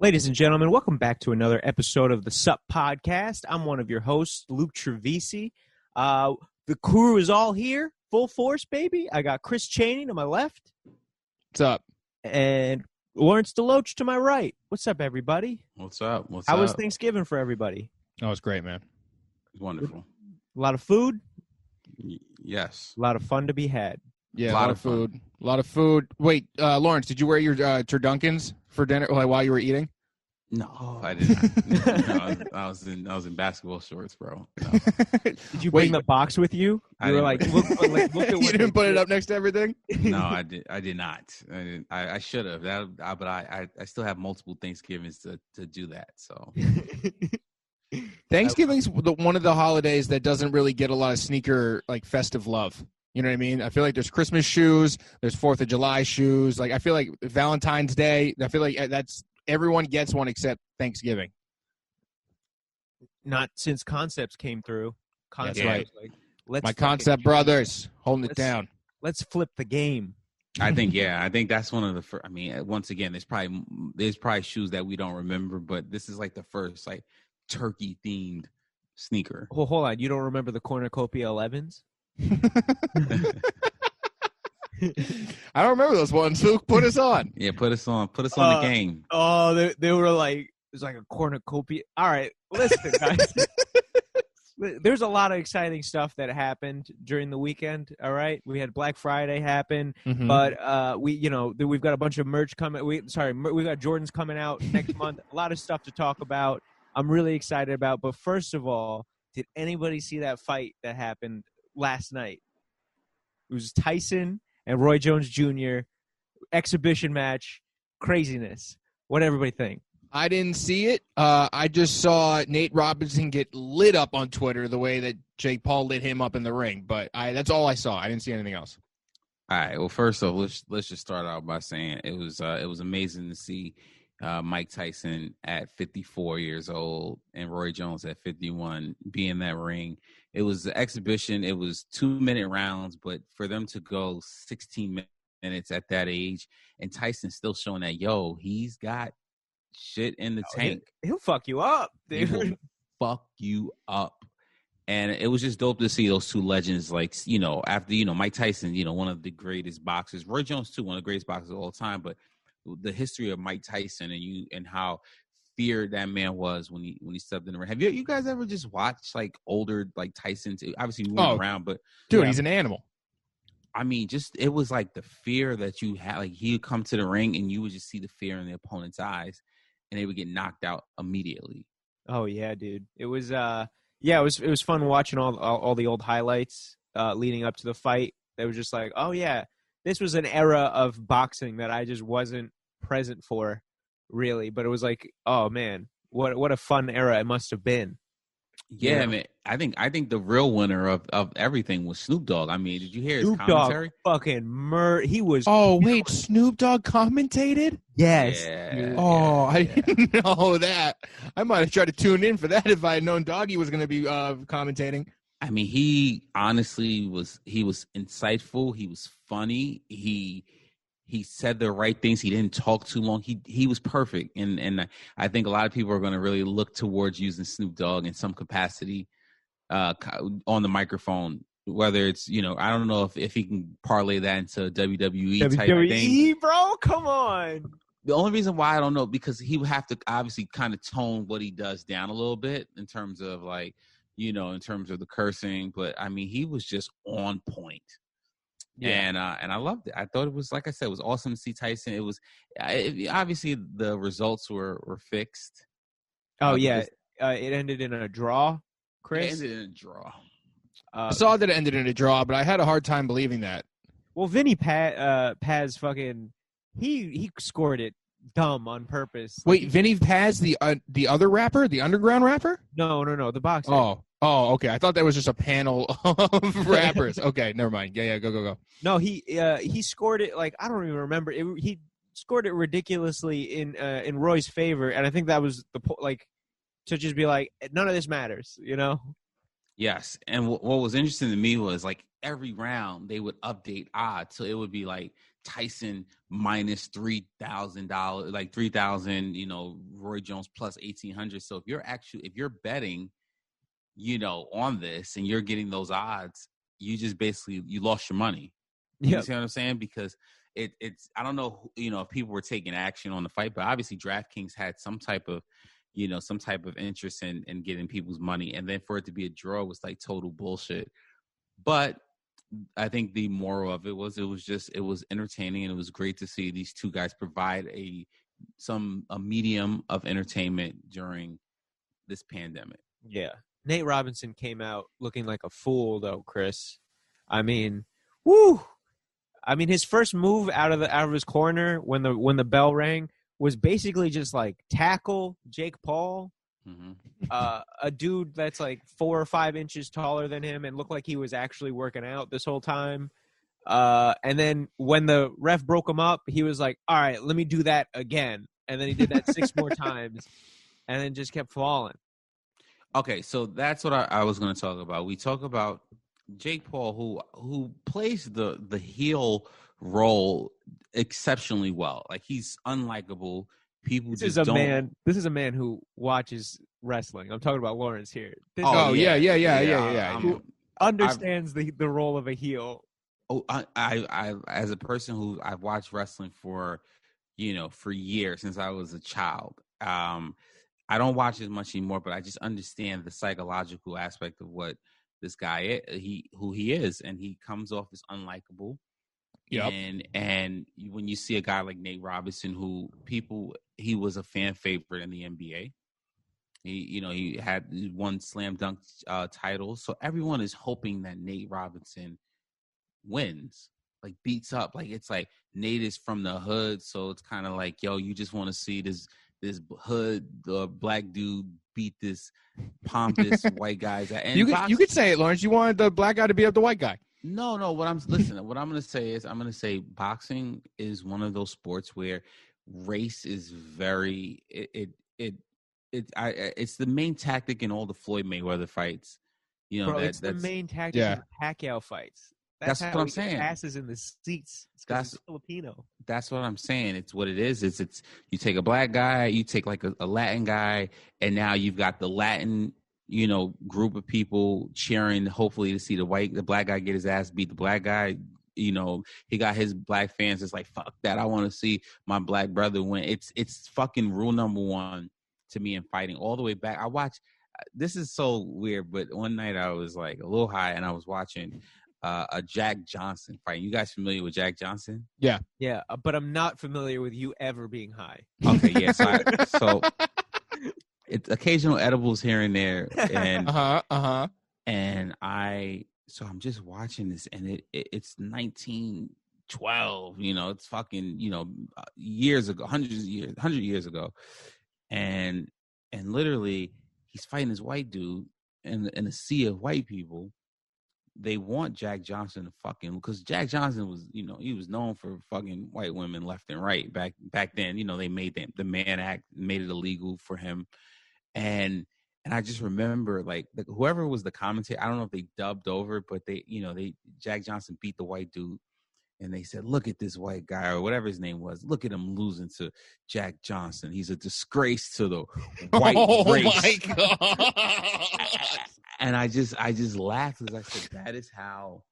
Ladies and gentlemen, welcome back to another episode of the Sup Podcast. I'm one of your hosts, Luke Trevisi. The crew is all here, full force, baby. I got Chris Chaney to my left. What's up? And Lawrence Deloach to my right. What's up, everybody? What's up? How was Thanksgiving for everybody? Oh, it's great, man. It's wonderful. A lot of food? Yes. A lot of fun to be had. Yeah, a lot of food. A lot of food. Wait, Lawrence, did you wear your turdunkins for dinner while you were eating? No, I didn't. No, I was in basketball shorts, bro. No. Did you bring the box with you? You were like, look at what you didn't put it up next to everything? No, I did not. I should have. But I still have multiple Thanksgivings to do that. So Thanksgiving's one of the holidays that doesn't really get a lot of sneaker festive love. You know what I mean? I feel like there's Christmas shoes, there's 4th of July shoes. Like I feel like Valentine's Day, I feel like everyone gets one except Thanksgiving. Not since Concepts came through. That's right. Like, My Concept brothers holding it down. Let's flip the game. I think that's one of the first. I mean, once again, there's probably shoes that we don't remember, but this is like the first turkey themed sneaker. Oh, hold on, you don't remember the Cornucopia 11s? I don't remember those ones. Luke, put us on. Yeah, put us on the game. Oh, they were like, it was like a cornucopia. All right, listen, guys. There's a lot of exciting stuff that happened during the weekend. All right, we had Black Friday happen, but we've got a bunch of merch coming. We got Jordans coming out next month. A lot of stuff to talk about. I'm really excited about. But first of all, did anybody see that fight that happened last night? It was Tyson and Roy Jones Jr. exhibition match. Craziness. What did everybody think? I didn't see it. I just saw Nate Robinson get lit up on Twitter the way that Jake Paul lit him up in the ring. But that's all I saw. I didn't see anything else. All right. Well, first off, let's just start out by saying it was amazing to see Mike Tyson at 54 years old and Roy Jones at 51 be in that ring. It was an exhibition. It was 2-minute rounds, but for them to go 16 minutes at that age, and Tyson still showing that, he's got shit in the tank. He'll fuck you up, dude. He will fuck you up. And it was just dope to see those two legends, after, Mike Tyson, one of the greatest boxers. Roy Jones, too, one of the greatest boxers of all time. But the history of Mike Tyson and how feared that man was when he stepped in the ring. Have you guys ever just watched older Tyson? Obviously, we weren't around, but dude, he's an animal. I mean, it was like the fear that you had. Like he would come to the ring and you would just see the fear in the opponent's eyes, and they would get knocked out immediately. Oh yeah, dude. It was it was fun watching all the old highlights leading up to the fight. It was just like, oh yeah, this was an era of boxing that I just wasn't present for. Really, but it was like, oh man, what a fun era it must have been. Yeah, I mean, I think the real winner of everything was Snoop Dogg. I mean, did you hear his commentary? Dogg fucking he was. Oh wait, Snoop Dogg commentated? Yes. Yeah, I didn't know that. I might have tried to tune in for that if I had known Doggy was going to be commentating. I mean, he honestly was insightful. He was funny. He said the right things. He didn't talk too long. He was perfect. And I think a lot of people are going to really look towards using Snoop Dogg in some capacity on the microphone, whether it's, I don't know if he can parlay that into a WWE type thing. WWE, bro? Come on. The only reason why I don't know, because he would have to obviously kind of tone what he does down a little bit in terms of in terms of the cursing. But, I mean, he was just on point. Yeah. And I loved it. I thought it was, like I said, it was awesome to see Tyson. It was obviously the results were fixed. Oh yeah, it ended in a draw. Chris, it ended in a draw. I saw that it ended in a draw, but I had a hard time believing that. Well, Vinny Paz fucking he scored it dumb on purpose. Wait, Vinny Paz, the other rapper, the underground rapper? No, the boxer. Oh, okay. I thought that was just a panel of rappers. Okay, never mind. Yeah, go. No, he scored it I don't even remember. He scored it ridiculously in Roy's favor, and I think that was to just be like, none of this matters, Yes, and what was interesting to me was every round they would update odds, so it would be Tyson minus $3,000, like 3,000, Roy Jones plus 1,800. So if you're betting, on this and you're getting those odds, you just basically, you lost your money. You see what I'm saying? Because it's, I don't know, if people were taking action on the fight, but obviously DraftKings had some type of interest in getting people's money. And then for it to be a draw was like total bullshit. But I think the moral of it was entertaining, and it was great to see these two guys provide a medium of entertainment during this pandemic. Yeah. Nate Robinson came out looking like a fool though, Chris. I mean, woo! I mean, his first move out of his corner when the bell rang was basically just like tackle Jake Paul. Mm-hmm. A dude that's like 4 or 5 inches taller than him and looked like he was actually working out this whole time. And then when the ref broke him up, he was like, all right, let me do that again. And then he did that 6 more times and then just kept falling. Okay, so that's what I was going to talk about. We talk about Jake Paul, who plays the heel role exceptionally well. Like, he's unlikable. People This just is don't. This is a man who watches wrestling. I'm talking about Lawrence here. Yeah. Who understands the role of a heel. Oh, I as a person who I've watched wrestling for years, since I was a child. I don't watch as much anymore, but I just understand the psychological aspect of what this guy who he is, and he comes off as unlikable. Yep. And when you see a guy like Nate Robinson, he was a fan favorite in the NBA. He had one slam dunk title, so everyone is hoping that Nate Robinson wins, like beats up. Like, it's like Nate is from the hood, so it's kind of like, yo, you just want to see this hood black dude beat this pompous white guys. And you could say it, Lawrence. You wanted the black guy to beat up the white guy. No. What I'm going to say is, I'm going to say boxing is one of those sports where race is very it's the main tactic in all the Floyd Mayweather fights. It's the main tactic in the Pacquiao fights. That's what I'm saying. Passes in the seats. That's Filipino. That's what I'm saying. It's what it is. It's you take a black guy, you take like a Latin guy, and now you've got the Latin, group of people cheering, hopefully to see the black guy get his ass beat. The black guy, he got his black fans. It's like, fuck that. I want to see my black brother win. It's fucking rule number one to me in fighting. All the way back, I watch. This is so weird, but one night I was like a little high, and I was watching a Jack Johnson fight. You guys familiar with Jack Johnson? Yeah, but I'm not familiar with you ever being high. Okay, yeah. So it's occasional edibles here and there, and and I'm just watching this, and it's 1912. It's fucking years ago, 100 years ago, and literally he's fighting this white dude in a sea of white people. They want Jack Johnson to fucking, because Jack Johnson was, he was known for fucking white women left and right back then. They made the Mann Act, made it illegal for him, and I just remember like whoever was the commentator, I don't know if they dubbed over, but Jack Johnson beat the white dude, and they said, "Look at this white guy," or whatever his name was. Look at him losing to Jack Johnson. He's a disgrace to the white race. Oh my god! And I just laughed because I said, that is how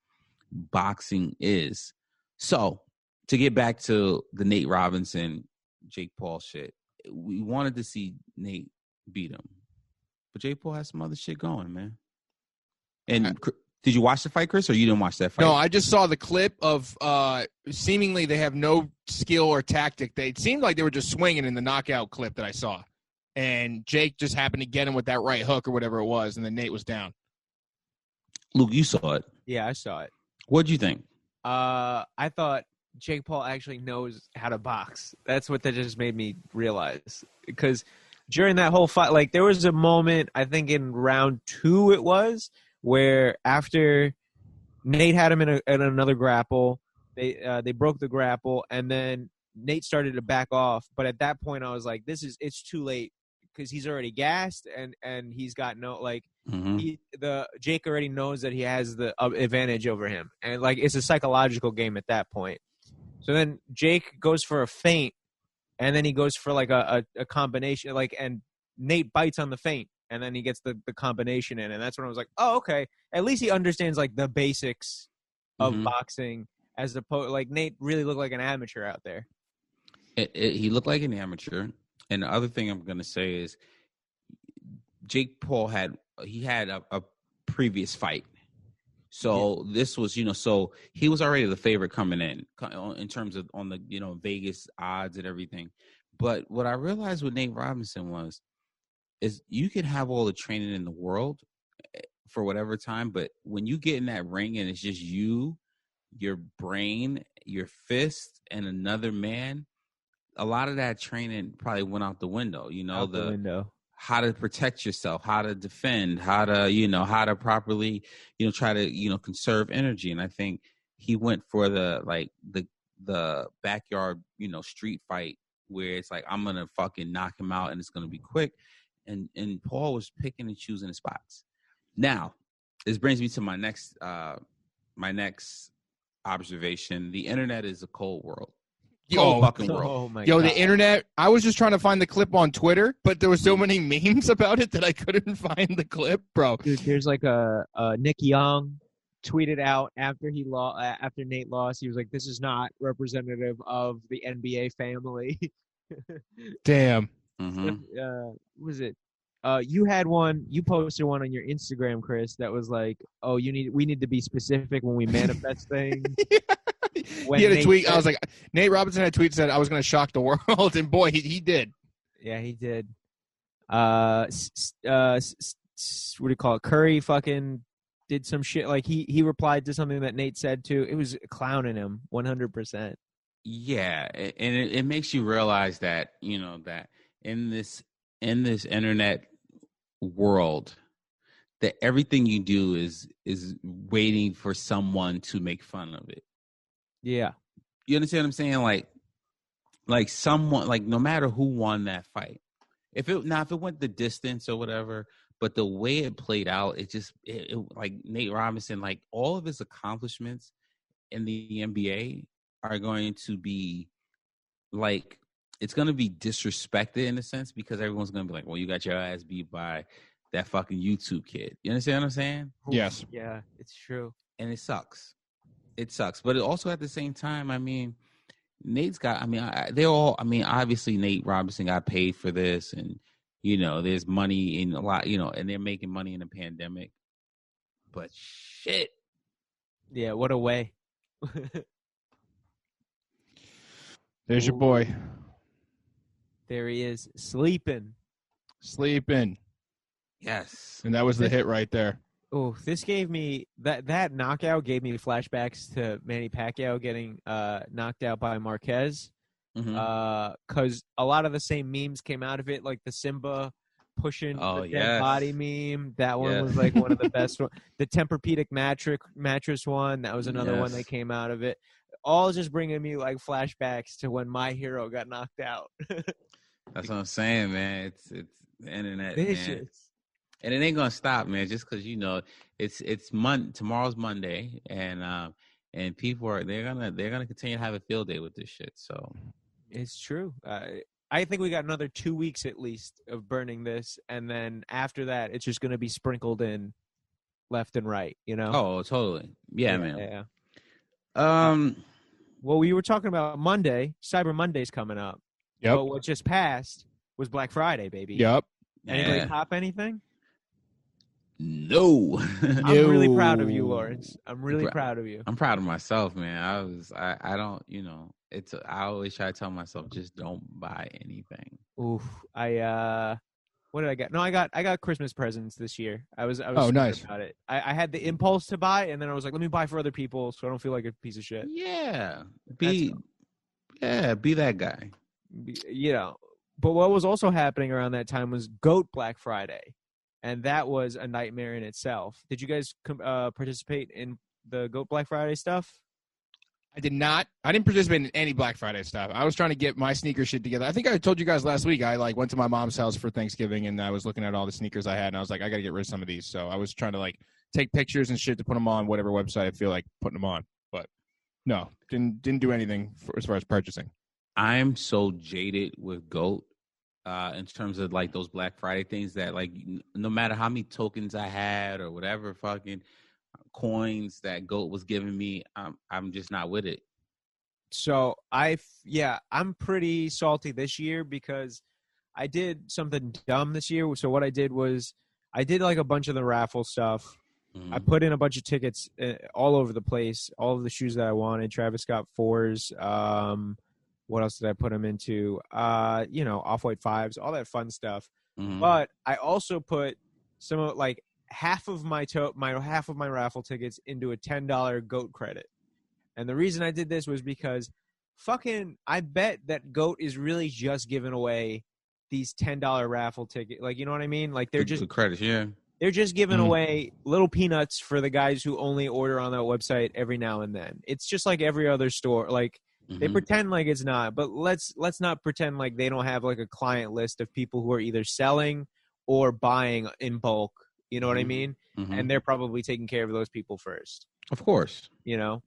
boxing is. So to get back to the Nate Robinson, Jake Paul shit, we wanted to see Nate beat him, but Jake Paul has some other shit going, man. And did you watch the fight, Chris, or you didn't watch that fight? No, I just saw the clip of seemingly they have no skill or tactic. It seemed like they were just swinging in the knockout clip that I saw. And Jake just happened to get him with that right hook or whatever it was, and then Nate was down. Luke, you saw it. Yeah, I saw it. What'd you think? I thought Jake Paul actually knows how to box. That's what that just made me realize. Because during that whole fight, like, there was a moment, I think in round 2 it was, where after Nate had him in another grapple, they broke the grapple, and then Nate started to back off. But at that point, I was like, it's too late, because he's already gassed, and he's got no, like, Jake already knows that he has the advantage over him, and like, it's a psychological game at that point. So then Jake goes for a feint, and then he goes for like a combination, like, and Nate bites on the feint, and then he gets the combination in, and that's when I was like, oh, okay. At least he understands like the basics of boxing, as opposed, like, Nate really looked like an amateur out there. He looked like an amateur. And the other thing I'm going to say is Jake Paul had a previous fight. So this was, so he was already the favorite coming in terms of on the, Vegas odds and everything. But what I realized with Nate Robinson is you can have all the training in the world for whatever time, but when you get in that ring and it's just you, your brain, your fist, and another man, a lot of that training probably went out the window. The window. How to protect yourself, how to defend, how to properly, try to, conserve energy. And I think he went for the backyard, street fight where it's like, I'm going to fucking knock him out and it's going to be quick. And Paul was picking and choosing his spots. Now, this brings me to my next observation. The internet is a cold world. Fucking world. Oh my God. The internet. I was just trying to find the clip on Twitter, but there were so many memes about it that I couldn't find the clip, bro. Dude, there's like a Nick Young tweeted out after after Nate lost. He was like, "This is not representative of the NBA family." Damn. What was it? You had one. You posted one on your Instagram, Chris. That was like, "Oh, we need to be specific when we manifest things." He had a tweet. I was like, Nate Robinson had a tweet that said I was going to shock the world, and boy, he did. Yeah, he did. What do you call it? Curry fucking did some shit. Like he replied to something that Nate said too. It was clowning him 100%. Yeah, and it makes you realize that that in this internet world, that everything you do is waiting for someone to make fun of it. Yeah. You understand what I'm saying? Like someone, like, no matter who won that fight, if it went the distance or whatever, but the way it played out, it like Nate Robinson, like all of his accomplishments in the NBA are going to be like, it's going to be disrespected in a sense, because everyone's going to be like, well, you got your ass beat by that fucking YouTube kid. You understand what I'm saying? Yes. Yeah, it's true. And it sucks. It sucks. But it also, at the same time, I mean, Nate's got, obviously Nate Robinson got paid for this, and, there's money in a lot, and they're making money in the pandemic. But shit. Yeah, what a way. There's your boy. There he is, sleeping. Yes. And that was the hit right there. Oh, this gave me that knockout gave me flashbacks to Manny Pacquiao getting knocked out by Marquez. Because a lot of the same memes came out of it, like the Simba pushing the dead body meme. That one was like one of the best ones. The Tempur-Pedic mattress one, that was another one that came out of it. All just bringing me like flashbacks to when my hero got knocked out. That's what I'm saying, man. It's the internet, vicious. Man. And it ain't gonna stop, man. Just because it's tomorrow's Monday, and people they're gonna continue to have a field day with this shit. So it's true. I think we got another 2 weeks at least of burning this, and then after that, it's just gonna be sprinkled in left and right. Oh, totally. Yeah, man. Yeah. Well, we were talking about Monday. Cyber Monday's coming up. Yep. But what just passed was Black Friday, baby. Yep. Anybody cop anything? No. I'm really proud of you, Lawrence. I'm really proud of you. I'm proud of myself, man. I don't, I always try to tell myself, just don't buy anything. Oof. What did I get? No, I got Christmas presents this year. I was nice about it. I had the impulse to buy, and then I was like, let me buy for other people so I don't feel like a piece of shit. Yeah. Be that guy. But what was also happening around that time was Goat Black Friday. And that was a nightmare in itself. Did you guys participate in the Goat Black Friday stuff? I did not. I didn't participate in any Black Friday stuff. I was trying to get my sneaker shit together. I think I told you guys last week, I went to my mom's house for Thanksgiving, and I was looking at all the sneakers I had, and I was like, I got to get rid of some of these. So I was trying to take pictures and shit to put them on whatever website I feel like putting them on. But No, didn't do anything as far as purchasing. I'm so jaded with GOAT in terms of like those Black Friday things that like no matter how many tokens I had or whatever fucking coins that GOAT was giving me, I'm just not with it. So I'm pretty salty this year because I did something dumb this year. So what I did was I did like a bunch of the raffle stuff. I put in a bunch of tickets all over the place, all of the shoes that I wanted, Travis Scott 4s. What else did I put them into? Off-White 5s, all that fun stuff. But I also put some of like half of my raffle tickets into a $10 GOAT credit. And the reason I did this was because I bet that GOAT is really just giving away these $10 raffle tickets. Like, you know what I mean? Like they're just good credits, yeah. They're just giving away little peanuts for the guys who only order on that website every now and then. It's just like every other store. Like they pretend like it's not, but let's not pretend like they don't have like a client list of people who are either selling or buying in bulk. You know what I mean? And they're probably taking care of those people first. Of course. You know?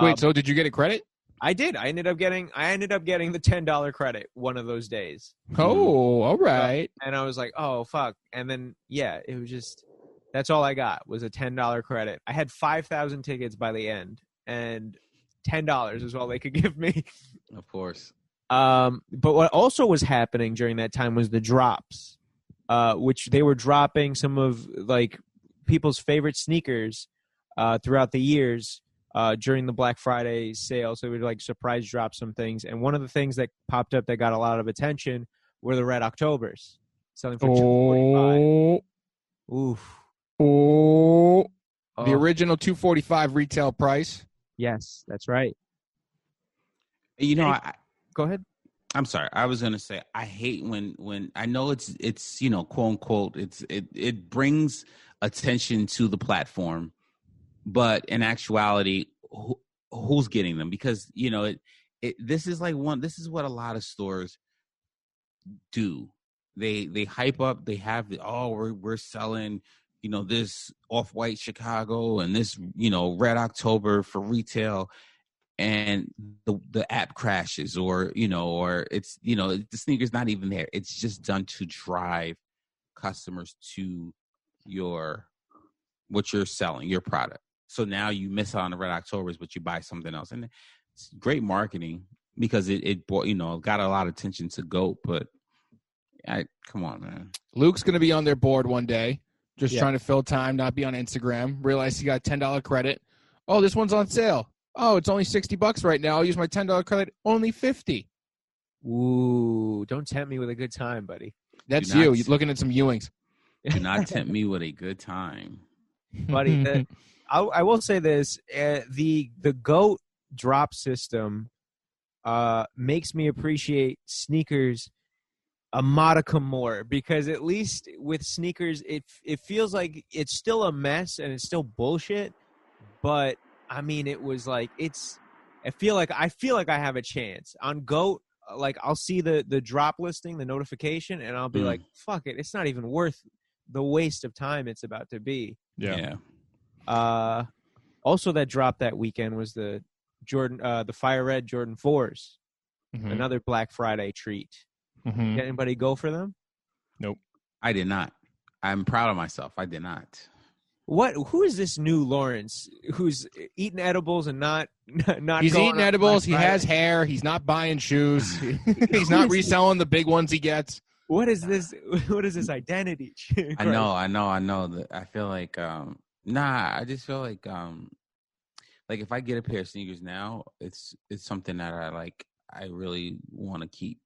Wait, so did you get a credit? I did. I ended up getting the $10 credit one of those days. Oh, all right. And I was like, oh, fuck. And then, it was just, that's all I got was a $10 credit. I had 5,000 tickets by the end, and $10 is all they could give me. Of course. But what also was happening during that time was the drops, which they were dropping some of like people's favorite sneakers throughout the years. During the Black Friday sale, so we would like surprise drop some things. And one of the things that popped up that got a lot of attention were the Red Octobers, selling for $245. Oof. The original $245 retail price. Yes, that's right. You know, go ahead. I'm sorry. I was gonna say I hate when I know it's quote unquote it brings attention to the platform. But in actuality, who's getting them? Because this is what a lot of stores do. They hype up. They have we're selling this Off-White Chicago and this Red October for retail, and the app crashes or it's the sneaker's not even there. It's just done to drive customers to what you're selling, your product. So now you miss out on the Red Octobers, but you buy something else. And it's great marketing because it got a lot of attention to GOAT. But come on, man. Luke's going to be on their board one day, just trying to fill time, not be on Instagram. Realize he got $10 credit. Oh, this one's on sale. Oh, it's only $60 right now. I'll use my $10 credit. Only $50. Ooh, don't tempt me with a good time, buddy. That's you. You're looking at some Ewings. Do not tempt me with a good time. Buddy, I will say this: the GOAT drop system makes me appreciate sneakers a modicum more, because at least with sneakers, it feels like it's still a mess and it's still bullshit. But I mean, it was like I feel like I have a chance on GOAT. Like I'll see the drop listing, the notification, and I'll be like, "Fuck it! It's not even worth the waste of time it's about to be." Yeah. Also, that drop that weekend was the Fire Red Jordan 4s. Another Black Friday treat. Did anybody go for them? Nope. I did not. I'm proud of myself. I did not. Who is this new Lawrence who's eating edibles and not? He's eating edibles. He has hair. He's not buying shoes. He's not reselling the big ones he gets. What is this? What is this identity? I know. I feel like I just feel like if I get a pair of sneakers now, it's something that I really want to keep,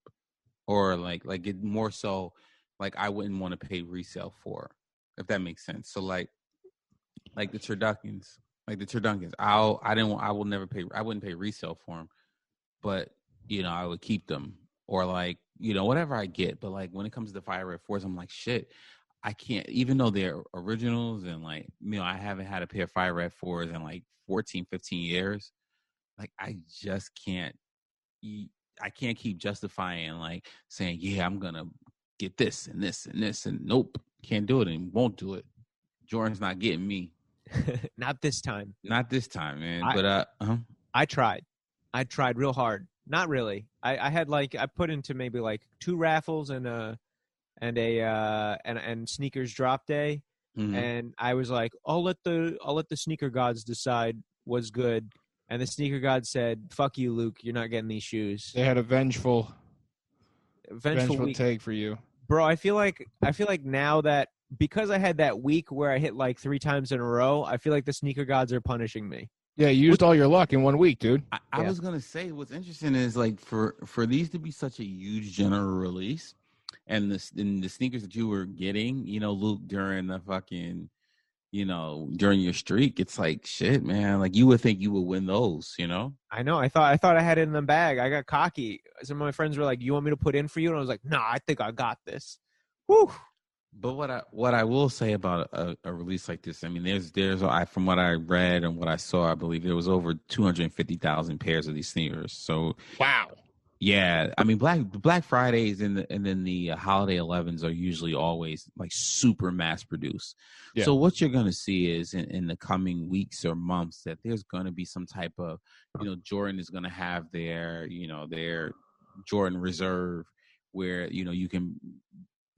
or like it more so like I wouldn't want to pay resale for, if that makes sense. So like the turduckens, I wouldn't pay resale for them, but I would keep them, or whatever I get. But like when it comes to the Fire Red 4s, I'm like, shit, I can't, even though they're originals and I haven't had a pair of Fire Red 4s in like 14, 15 years. Like I just can't, I can't keep justifying like saying, yeah, I'm going to get this and this and this, and nope, can't do it and won't do it. Jordan's not getting me. Not this time. Not this time, man. I tried real hard. Not really. I had like I put into maybe like 2 raffles and sneakers drop day, Mhm. and I was like, I'll let the sneaker gods decide what's good, and the sneaker god said, "Fuck you, Luke. You're not getting these shoes." They had a vengeful Week, take for you. bro. I feel like now that because I had that week where I hit like 3 times in a row, I feel like the sneaker gods are punishing me. Yeah, you used all your luck in 1 week, dude. I was gonna say what's interesting is like for these to be such a huge general release, and the sneakers that you were getting, Luke, during the fucking, during your streak, it's like shit, man. Like you would think you would win those, I know. I thought I had it in the bag. I got cocky. Some of my friends were like, "You want me to put in for you?" And I was like, "Nah, I think I got this." Whew. But what I will say about a release like this, I mean, there's from what I read and what I saw, I believe there was over 250,000 pairs of these sneakers. So wow, yeah, I mean, Black Fridays and then the holiday 11s are usually always like super mass produced. Yeah. So what you're gonna see is in the coming weeks or months that there's gonna be some type of, Jordan is gonna have their Jordan Reserve where you can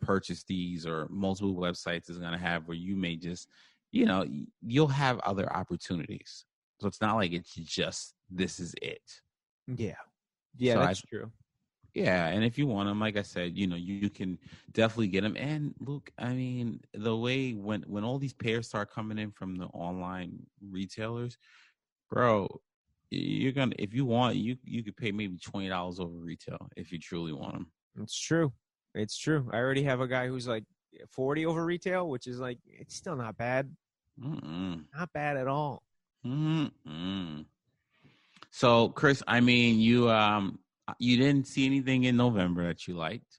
purchase these, or multiple websites is going to have where you may just you'll have other opportunities, so it's not like it's just this is it. Yeah So that's true. Yeah, and if you want them, like I said, you can definitely get them. And look, I mean, the way when all these pairs start coming in from the online retailers, bro, you're gonna, if you want, you could pay maybe $20 over retail if you truly want them. It's true. It's true. I already have a guy who's like 40 over retail, which is like, it's still not bad. Not bad at all. So, Chris, I mean, you didn't see anything in November that you liked.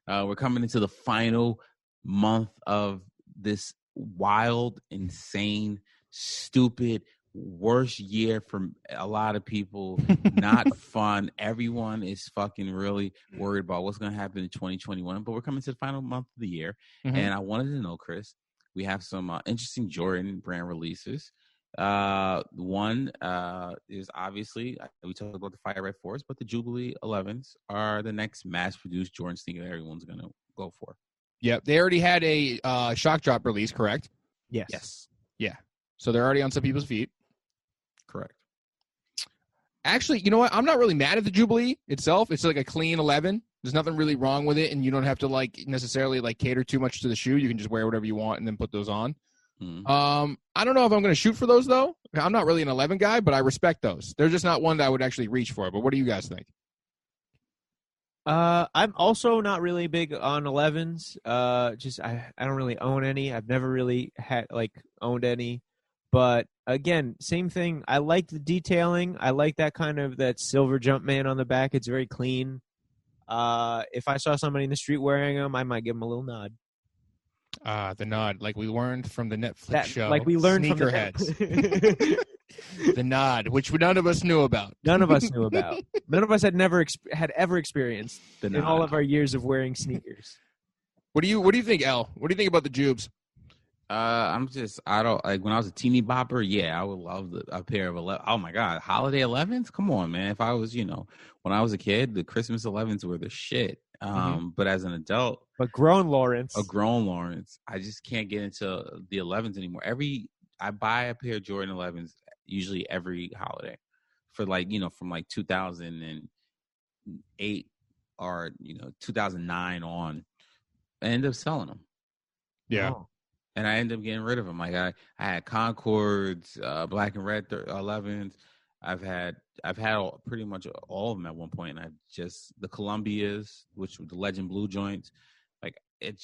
We're coming into the final month of this wild, insane, stupid, worst year for a lot of people. Not fun. Everyone is fucking really worried about what's going to happen in 2021. But we're coming to the final month of the year. Mm-hmm. And I wanted to know, Chris, we have some interesting Jordan brand releases. One is obviously, we talked about the Fire Red 4s, but the Jubilee 11s are the next mass-produced Jordan sneaker that everyone's going to go for. Yeah, they already had a shock drop release, correct? Yes. Yeah. So they're already on some people's feet. Correct. Actually, you know what? I'm not really mad at the Jubilee itself. It's like a clean 11. There's nothing really wrong with it, and you don't have to necessarily cater too much to the shoe. You can just wear whatever you want and then put those on. Mm-hmm. I don't know if I'm going to shoot for those, though. I'm not really an 11 guy, but I respect those. They're just not one that I would actually reach for. But what do you guys think? I'm also not really big on 11s. I don't really own any. I've never really owned any. But again, same thing. I like the detailing. I like that kind of that silver Jumpman on the back. It's very clean. If I saw somebody in the street wearing them, I might give them a little nod. The nod, like we learned from the Netflix show. Like we learned Sneakerheads. from the The nod, which none of us knew about. None of us knew about. None of us had ever experienced in all of our years of wearing sneakers. What do you think, El? What do you think about the Jubes? I don't like when I was a teeny bopper. Yeah, I would love a pair of 11. Oh my God, holiday 11s. Come on, man. If I was, when I was a kid, the Christmas 11s were the shit. But as an adult, a grown Lawrence, I just can't get into the 11s anymore. I buy a pair of Jordan 11s usually every holiday for from 2008 or 2009 on. I end up selling them. Yeah. Oh. And I ended up getting rid of them. Like I had Concords, black and red 11s. I've had pretty much all of them at one point. And the Columbias, which were the Legend Blue joints. Like I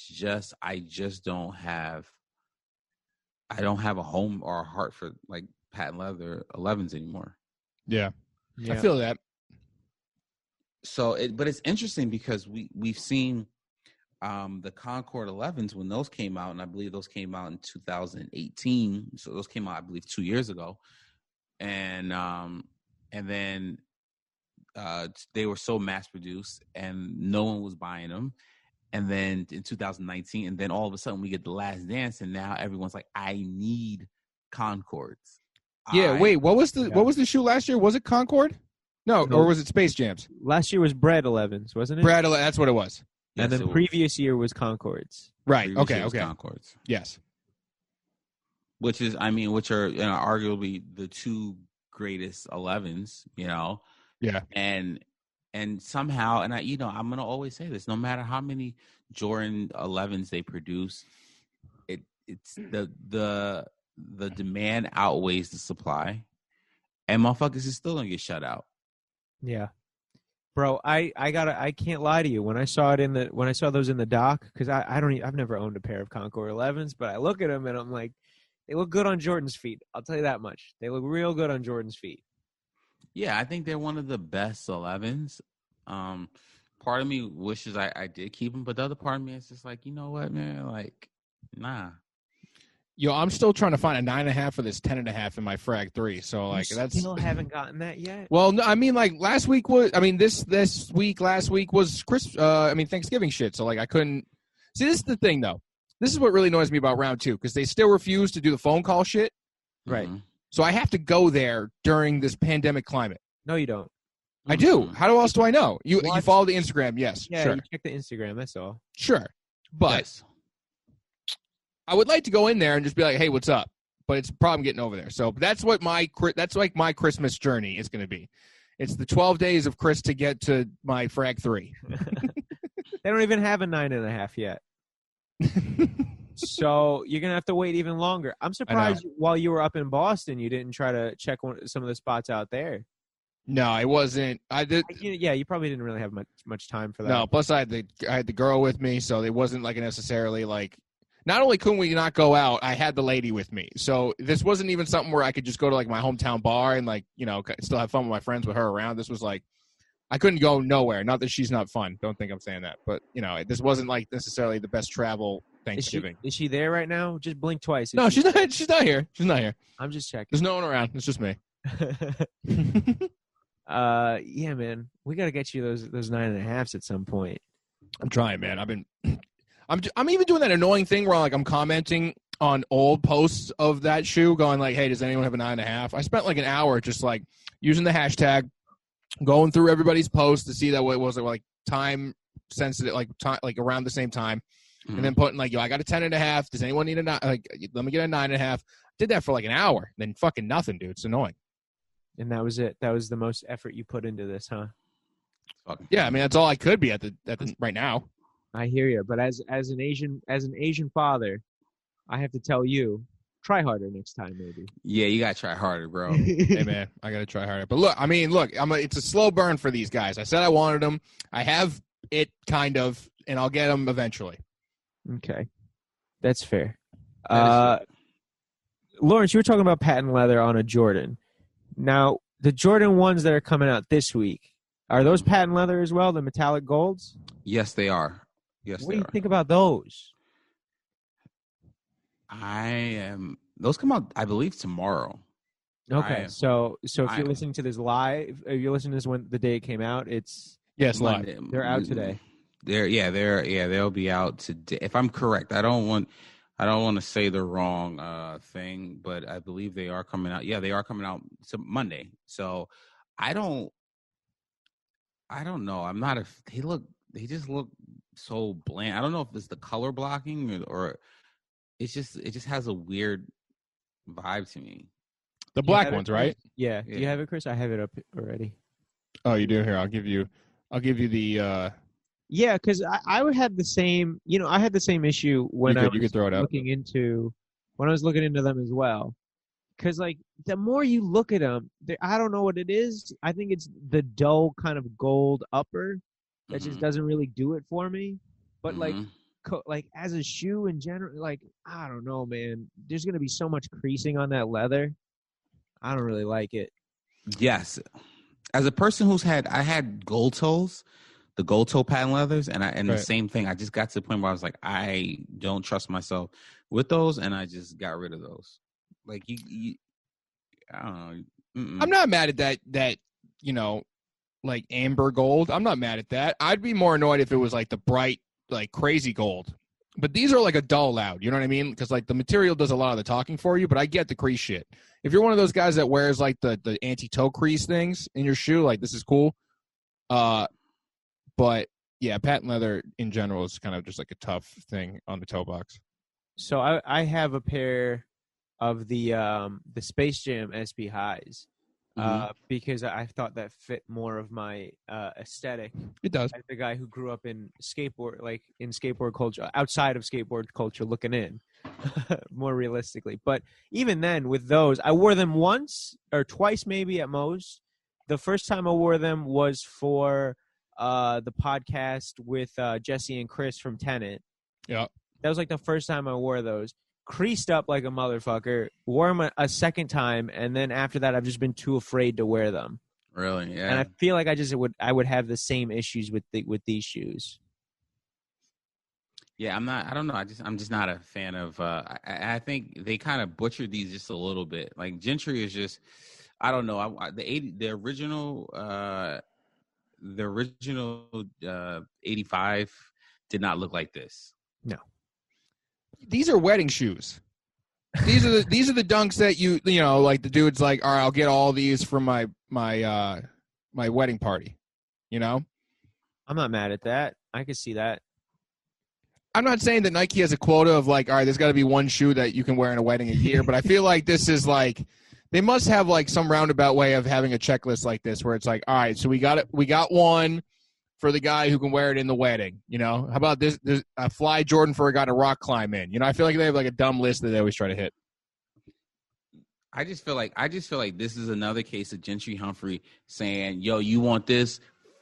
don't have a home or a heart for like patent leather 11s anymore. Yeah. I feel that. So but it's interesting because we've seen the Concord 11s when those came out, and I believe those came out in 2018. So those came out, I believe, 2 years ago, and then they were so mass produced, and no one was buying them. And then in 2019, and then all of a sudden we get The Last Dance, and now everyone's like, I need Concords. Yeah, wait, what was the shoe last year? Was it Concord? No, or was it Space Jams? Last year was Bread 11s, wasn't it? Brad, that's what it was. And then previous year was Concords. Right. Okay. Concords. Yes. Which are arguably the two greatest 11s, Yeah. And somehow, and I'm gonna always say this: no matter how many Jordan 11s they produce, it's the demand outweighs the supply, and motherfuckers is still gonna get shut out. Yeah, bro, I can't lie to you. When I saw those in the dock, because I've never owned a pair of Concord 11s, but I look at them and I'm like, they look good on Jordan's feet. I'll tell you that much. They look real good on Jordan's feet. Yeah, I think they're one of the best 11s. Part of me wishes I did keep them, but the other part of me is just like, you know what, man? Like, nah. Yo, I'm still trying to find a 9.5 for this 10.5 in my Frag 3. So like you still haven't gotten that yet. Well, no, I mean like last week was last week was Thanksgiving shit. So like I couldn't see. This is the thing though. This is what really annoys me about round 2 because they still refuse to do the phone call shit. Right. Mm-hmm. So I have to go there during this pandemic climate. No, you don't. I do. How else do I know? You follow the Instagram, yes. Yeah, sure. You check the Instagram, that's all. Sure. But yes. I would like to go in there and just be like, hey, what's up? But it's a problem getting over there. So that's my Christmas journey is going to be. It's the 12 days of Chris to get to my Frag 3. They don't even have a 9.5 yet. So you're going to have to wait even longer. I'm surprised while you were up in Boston, you didn't try to check some of the spots out there. No, I wasn't. I did. Yeah, you probably didn't really have much time for that. No, plus I had the girl with me, so it wasn't like necessarily like. Not only couldn't we not go out, I had the lady with me. So this wasn't even something where I could just go to like my hometown bar and like, still have fun with my friends with her around. This was like, I couldn't go nowhere. Not that she's not fun. Don't think I'm saying that. But, this wasn't like necessarily the best travel Thanksgiving. Is she there right now? Just blink twice. No, she's not. She's not here. She's not here. I'm just checking. There's no one around. It's just me. Yeah, man. We got to get you those 9.5s at some point. I'm trying, man. I'm even doing that annoying thing where like I'm commenting on old posts of that shoe going like, hey, does anyone have a 9.5? I spent like an hour just like using the hashtag, going through everybody's posts to see that what was like time sensitive, like time, like around the same time. Mm-hmm. And then putting like, I got a 10.5. Does anyone need let me get a 9.5. Did that for like an hour. Then fucking nothing, dude. It's annoying. And that was it. That was the most effort you put into this, huh? Yeah. I mean, that's all I could be at the right now. I hear you, but as an Asian father, I have to tell you, try harder next time, maybe. Yeah, you gotta try harder, bro. Hey man, I gotta try harder. But look, it's a slow burn for these guys. I said I wanted them. I have it kind of, and I'll get them eventually. Okay, that's fair. Lawrence, you were talking about patent leather on a Jordan. Now, the Jordan ones that are coming out this week, are those patent leather as well? The metallic golds? Yes, they are. Yes, what do you think about those? Those come out, I believe, tomorrow. Okay, so if you're listening to this live, if you're listening to this when the day it came out, it's live. They're out today. They'll be out today. If I'm correct, I don't want to say the wrong thing, but I believe they are coming out. Yeah, they are coming out Monday. So I don't know. I'm not they just look so bland. I don't know if it's the color blocking or it just has a weird vibe to me. The black ones, right? Yeah. Do you have it, Chris? I have it up already. Oh, you do? Here, I'll give you the Yeah, because I had the same, I had the same issue when I was looking into them as well. Because like the more you look at them, I don't know what it is. I think it's the dull kind of gold upper that just doesn't really do it for me. But like as a shoe in general, like I don't know, man. There's gonna be so much creasing on that leather. I don't really like it. Yes, as a person I had gold toes. The gold toe patent leathers, and the same thing. I just got to the point where I was like, I don't trust myself with those, and I just got rid of those. Like you I don't know. Mm-mm. I'm not mad at that like amber gold. I'm not mad at that. I'd be more annoyed if it was like the bright, like crazy gold. But these are like a dull loud, you know what I mean? Because like the material does a lot of the talking for you, but I get the crease shit. If you're one of those guys that wears like the anti-toe crease things in your shoe, like this is cool. But yeah, patent leather in general is kind of just like a tough thing on the toe box. So I have a pair of the Space Jam SB highs because I thought that fit more of my aesthetic. It does. As the guy who grew up in skateboard culture, outside of skateboard culture, looking in, more realistically. But even then, with those, I wore them once or twice, maybe at most. The first time I wore them was for the podcast with Jesse and Chris from Tenet. Yeah. That was like the first time I wore those. Creased up like a motherfucker. Wore them a second time, and then after that, I've just been too afraid to wear them. Really? Yeah. And I feel like I would have the same issues with these shoes. Yeah, I don't know. I'm just not a fan of. I think they kind of butchered these just a little bit. Like Gentry is just. I don't know. The original 85 did not look like this. No. These are wedding shoes. These are the dunks that you know, like the dude's like, all right, I'll get all these for my wedding party. You know? I'm not mad at that. I can see that. I'm not saying that Nike has a quota of like, all right, there's got to be one shoe that you can wear in a wedding a year, but I feel like this is like, they must have like some roundabout way of having a checklist like this where it's like, all right, so we got one for the guy who can wear it in the wedding. You know, how about this? There's a fly Jordan for a guy to rock climb in. You know, I feel like they have like a dumb list that they always try to hit. I just feel like this is another case of Gentry Humphrey saying, "Yo, you want this?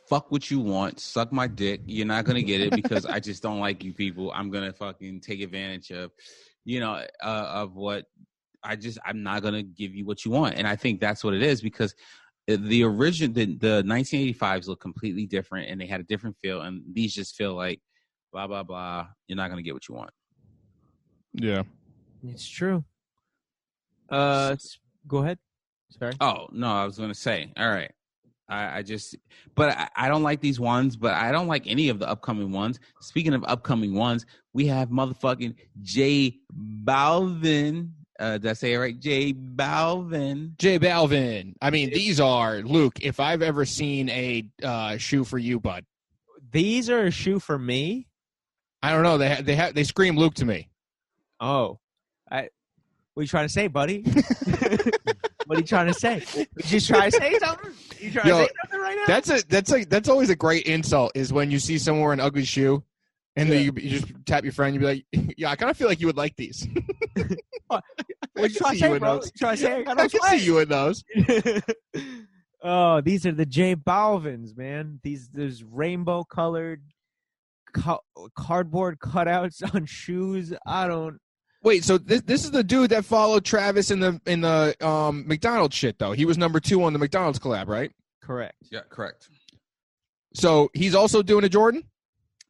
Fuck what you want. Suck my dick. You're not gonna get it because I just don't like you people. I'm gonna fucking take advantage of, of what I'm not gonna give you what you want." And I think that's what it is because the 1985s look completely different and they had a different feel, and these just feel like blah blah blah. You're not gonna get what you want. Yeah, it's true. Go ahead. Sorry. Oh no, I was gonna say. All right. I don't like these ones, but I don't like any of the upcoming ones. Speaking of upcoming ones, we have motherfucking J Balvin. Did I say it right? J Balvin. J Balvin. I mean, these are, Luke, if I've ever seen a shoe for you, bud. These are a shoe for me? I don't know. They scream Luke to me. Oh. What are you trying to say, buddy? What are you trying to say? You just trying to say something? You trying to say something right now? That's always a great insult is when you see someone wear an ugly shoe and then you just tap your friend and you be like, yeah, I kind of feel like you would like these. What you trying to say, bro? You trying to say I can see you in those. Oh, these are the J Balvins, man. There's rainbow colored cardboard cutouts on shoes. Wait, so this is the dude that followed Travis in the McDonald's shit, though. He was number 2 on the McDonald's collab, right? Correct. Yeah, correct. So he's also doing a Jordan?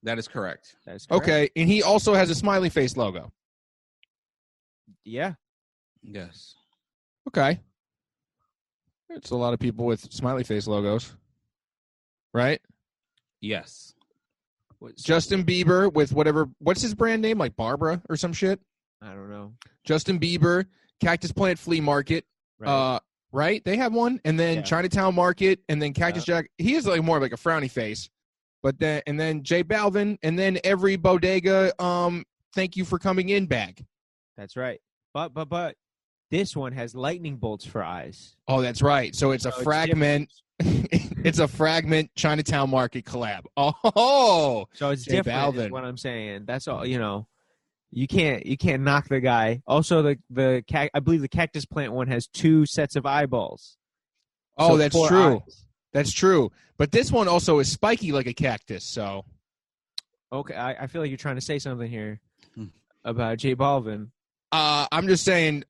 That is correct. Okay, and he also has a smiley face logo. Yeah. Yes. Okay. It's a lot of people with smiley face logos, right? Yes. Justin Bieber with what's his brand name? Like Barbara or some shit? I don't know. Justin Bieber, Cactus Plant Flea Market, right? They have one, and then Chinatown Market, and then Cactus Jack. He is like more like a frowny face, but then J Balvin, and then every bodega. Thank you for coming in bag. That's right. But this one has lightning bolts for eyes. Oh, that's right. So it's a fragment. It's a fragment Chinatown Market collab. Oh, so it's J different. Is what I'm saying. That's all. You can't knock the guy. Also, I believe the Cactus Plant one has 2 sets of eyeballs. Oh, so that's true. Eyes. That's true. But this one also is spiky like a cactus. So, okay, I feel like you're trying to say something here about J Balvin. I'm just saying.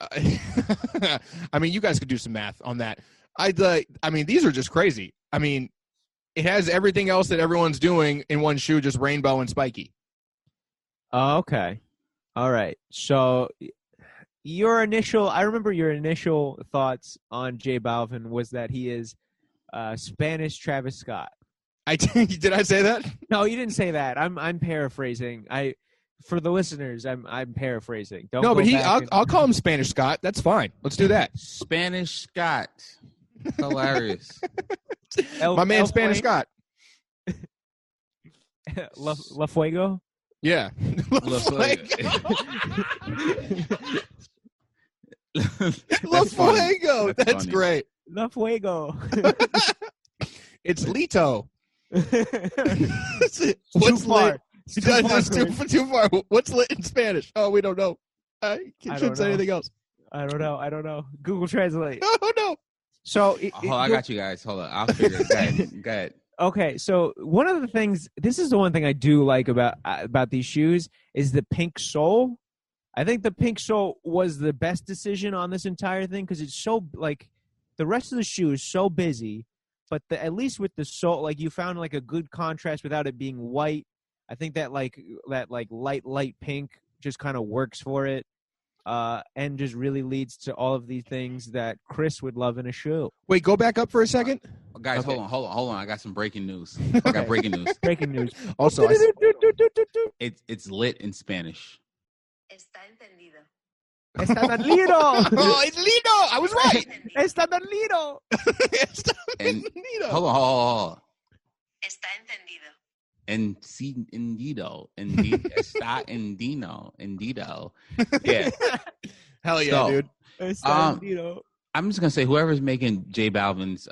I mean, you guys could do some math on that. I mean, these are just crazy. I mean, it has everything else that everyone's doing in one shoe, just rainbow and spiky. Okay. All right. So I remember your initial thoughts on J Balvin was that he is Spanish Travis Scott. Did I say that? No, you didn't say that. I'm paraphrasing. for the listeners, I'm paraphrasing. Don't No, go but back I'll call him Spanish Scott. That's fine. Let's do that. Spanish Scott. Hilarious. My man, Spanish Scott. La Fuego. Yeah. La Fuego. That's funny. great. La Fuego. It's Lito. What's lit? It's too far. What's lit in Spanish? Oh, we don't know. I shouldn't say anything else. I don't know. Google Translate. Oh, no. So I got you guys. Hold on. I'll figure it. Go ahead. Okay, so one of the things, this is the one thing I do like about these shoes, is the pink sole. I think the pink sole was the best decision on this entire thing because it's so, like, the rest of the shoe is so busy, but at least with the sole, like, you found, like, a good contrast without it being white. I think that light pink just kind of works for it and just really leads to all of these things that Chris would love in a shoe. Wait, go back up for a second. Guys, Okay. hold on. I got some breaking news. I got breaking news. Breaking news. Also, It's lit in Spanish. Está entendido. Está tan lindo. Oh, it's Lito. I was right. Está tan lindo. And Lito. hold on. Está entendido. Está endido. Yeah. Hell yeah, So, dude. Está tan lindo. I'm just gonna say whoever's making J Balvin's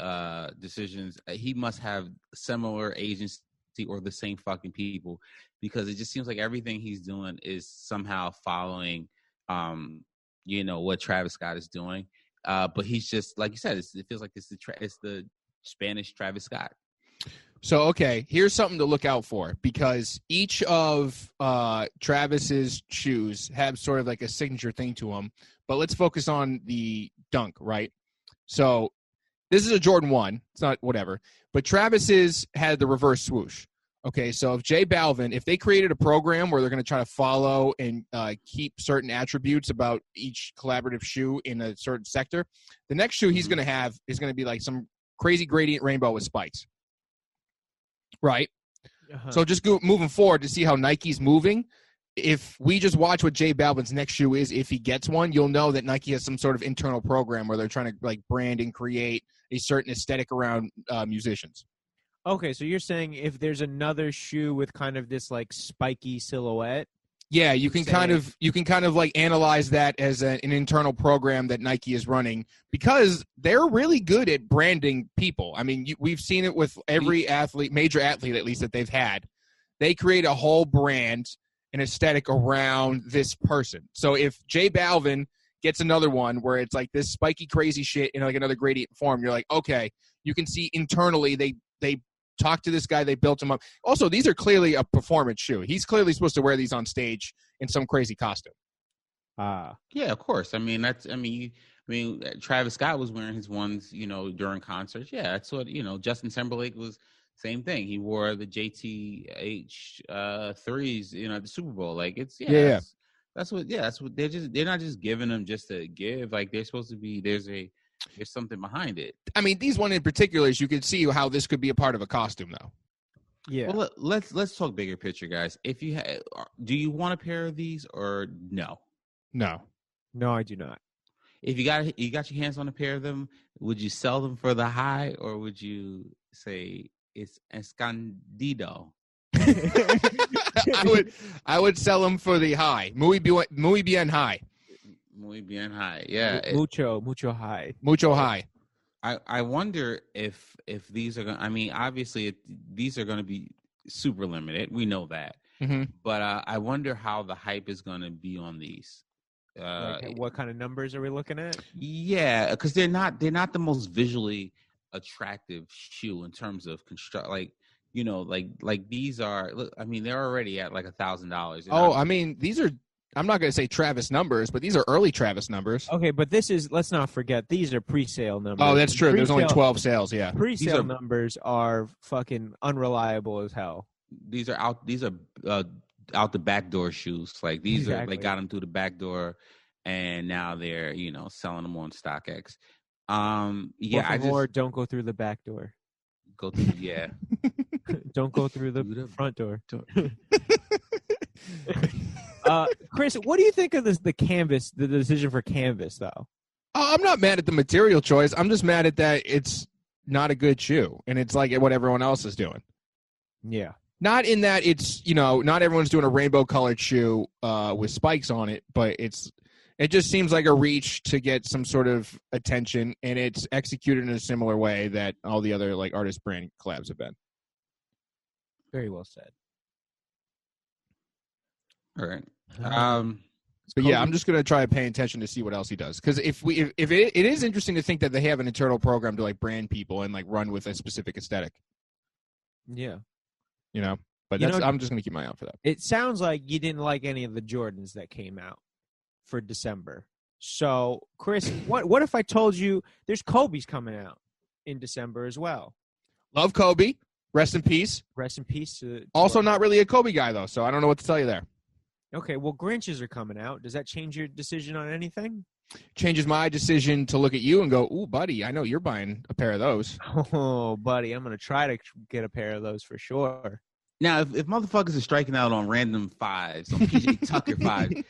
decisions, he must have similar agency or the same fucking people, because it just seems like everything he's doing is somehow following, what Travis Scott is doing. But he's just, like you said, it feels like it's the Spanish Travis Scott. So, okay, here's something to look out for, because each of Travis's shoes have sort of like a signature thing to them. But let's focus on the Dunk, right? So this is a Jordan 1. It's not whatever. But Travis's had the reverse swoosh. Okay, so if J Balvin, if they created a program where they're going to try to follow and keep certain attributes about each collaborative shoe in a certain sector, the next shoe he's going to have is going to be like some crazy gradient rainbow with spikes. Right? Uh-huh. So just moving forward to see how Nike's moving, if we just watch what J Balvin's next shoe is, if he gets one, you'll know that Nike has some sort of internal program where they're trying to like brand and create a certain aesthetic around musicians. Okay, so you're saying if there's another shoe with kind of this like spiky silhouette. Yeah, you can kind of like analyze that as an internal program that Nike is running, because they're really good at branding people. I mean, we've seen it with every athlete, major athlete at least that they've had. They create a whole brand, an aesthetic around this person. So if J Balvin gets another one where it's like this spiky crazy shit in like another gradient form, you're like, okay, you can see internally they talked to this guy, they built him up. Also, these are clearly a performance shoe. He's clearly supposed to wear these on stage in some crazy costume. Yeah, of course. I mean, Travis Scott was wearing his ones, during concerts. Yeah, that's what, Justin Timberlake was same thing. He wore the JTH threes, at the Super Bowl. Like that's what they're not just giving them just to give. Like they're supposed to be, there's something behind it. I mean, these one in particular, you could see how this could be a part of a costume, though. Yeah. Well, let's talk bigger picture, guys. If you do you want a pair of these or no? No, I do not. If you got your hands on a pair of them, would you sell them for the high, or would you say it's escondido? I would sell them for the high. Muy bien high. Muy bien high. Yeah. Mucho high. Mucho high. I wonder if these are going to, I mean, obviously these are going to be super limited. We know that. Mm-hmm. But I wonder how the hype is going to be on these. What kind of numbers are we looking at? Yeah, because they're not the most visually attractive shoe in terms of construct. Like, like these are. Look, I mean, they're already at like $1,000. Oh, I mean, these are. I'm not going to say Travis numbers, but these are early Travis numbers. Okay, but let's not forget, these are pre-sale numbers. Oh, that's true. There's only 12 sales, yeah. Pre-sale numbers are fucking unreliable as hell. These are out the back door shoes. Like these Exactly. they got them through the back door, and now they're, selling them on StockX. Don't go through the back door. Go through, yeah. Don't go through the front door. Chris, what do you think of the canvas, the decision for canvas, though? I'm not mad at the material choice. I'm just mad at that it's not a good shoe, and it's like what everyone else is doing. Yeah. Not in that it's, not everyone's doing a rainbow-colored shoe with spikes on it, but it just seems like a reach to get some sort of attention, and it's executed in a similar way that all the other like artist brand collabs have been. Very well said. All right. But yeah, I'm just gonna try paying attention to see what else he does, because if it is interesting to think that they have an internal program to like brand people and like run with a specific aesthetic. Yeah. But I'm just gonna keep my eye out for that. It sounds like you didn't like any of the Jordans that came out for December. So, Chris, what if I told you there's Kobe's coming out in December as well? Love Kobe. Rest in peace. Rest in peace. Also, not really a Kobe guy though, so I don't know what to tell you there. Okay, well, Grinches are coming out. Does that change your decision on anything? Changes my decision to look at you and go, ooh, buddy, I know you're buying a pair of those. Oh, buddy, I'm going to try to get a pair of those for sure. Now, if motherfuckers are striking out on random fives, on PJ Tucker 5,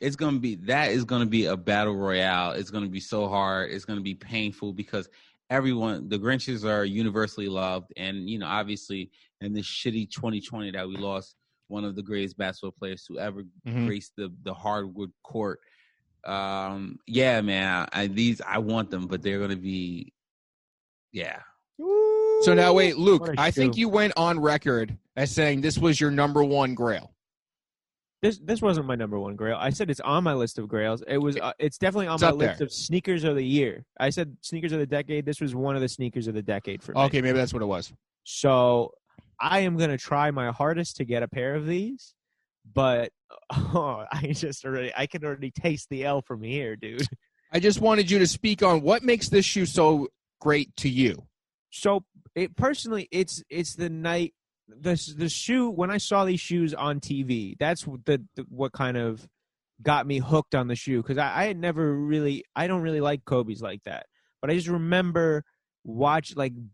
is going to be a battle royale. It's going to be so hard. It's going to be painful because the Grinches are universally loved. And, obviously, in this shitty 2020 that we lost, one of the greatest basketball players to ever grace the hardwood court. Yeah, man, I want them, but they're going to be, yeah. So now, wait, Luke, I think you went on record as saying this was your number one grail. This wasn't my number one grail. I said it's on my list of grails. It's definitely on my list of sneakers of the year. I said sneakers of the decade. This was one of the sneakers of the decade for me. Okay, maybe that's what it was. So I am going to try my hardest to get a pair of these, but I can already taste the L from here, dude. I just wanted you to speak on what makes this shoe so great to you. So personally, it's the night, the shoe, when I saw these shoes on TV, that's what kind of got me hooked on the shoe. Cause I don't really like Kobe's like that, but I just remember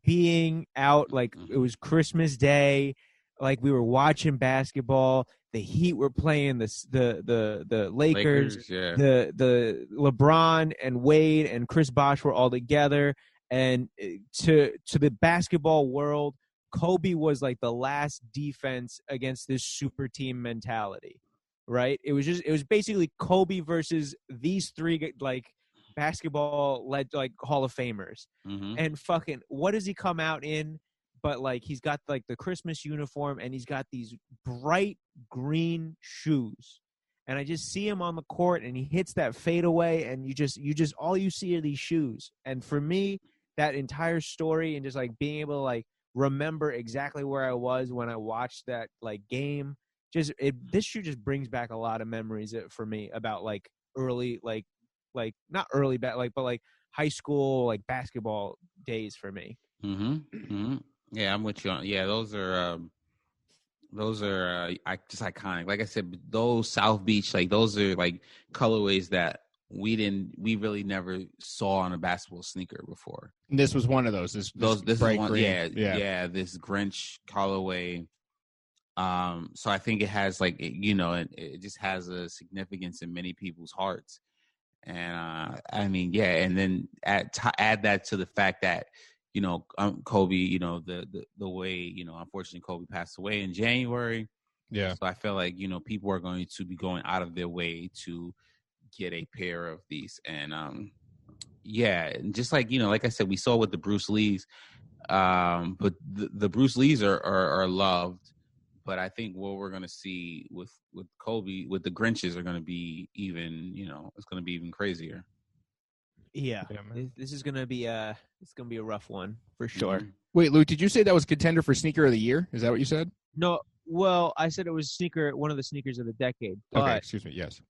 being out, like it was Christmas Day, like we were watching basketball. The Heat were playing the Lakers, yeah. The LeBron and Wade and Chris Bosh were all together. And to the basketball world, Kobe was like the last defense against this super team mentality, right? It was basically Kobe versus these three like basketball led like Hall of Famers. Mm-hmm. And fucking what does he come out in? But like he's got like the Christmas uniform and he's got these bright green shoes. And I just see him on the court and he hits that fadeaway and you just all you see are these shoes. And for me, that entire story and just like being able to like remember exactly where I was when I watched that like game, this shoe just brings back a lot of memories for me about like early like not early but like high school like basketball days for me. Mm-hmm. Mm-hmm. Yeah, I'm with you on. Yeah, those are just iconic. Like I said, those South Beach, like those are like colorways that we really never saw on a basketball sneaker before. And this was one of those. This is one. Green. Yeah. This Grinch colorway. So I think it has like it just has a significance in many people's hearts. And I mean, yeah, and then add that to the fact that Kobe, the way unfortunately Kobe passed away in January. Yeah. So I feel like people are going to be going out of their way to get a pair of these, and yeah, just like like I said, we saw with the Bruce Lees, but the Bruce Lees are loved, but I think what we're gonna see with Kobe, with the Grinches, are gonna be even it's gonna be even crazier. Yeah, this is gonna be a rough one for sure. Mm-hmm. Wait, Luke, did you say that was contender for sneaker of the year? Is that what you said? No, well, I said it was one of the sneakers of the decade. But, okay, excuse me. Yes,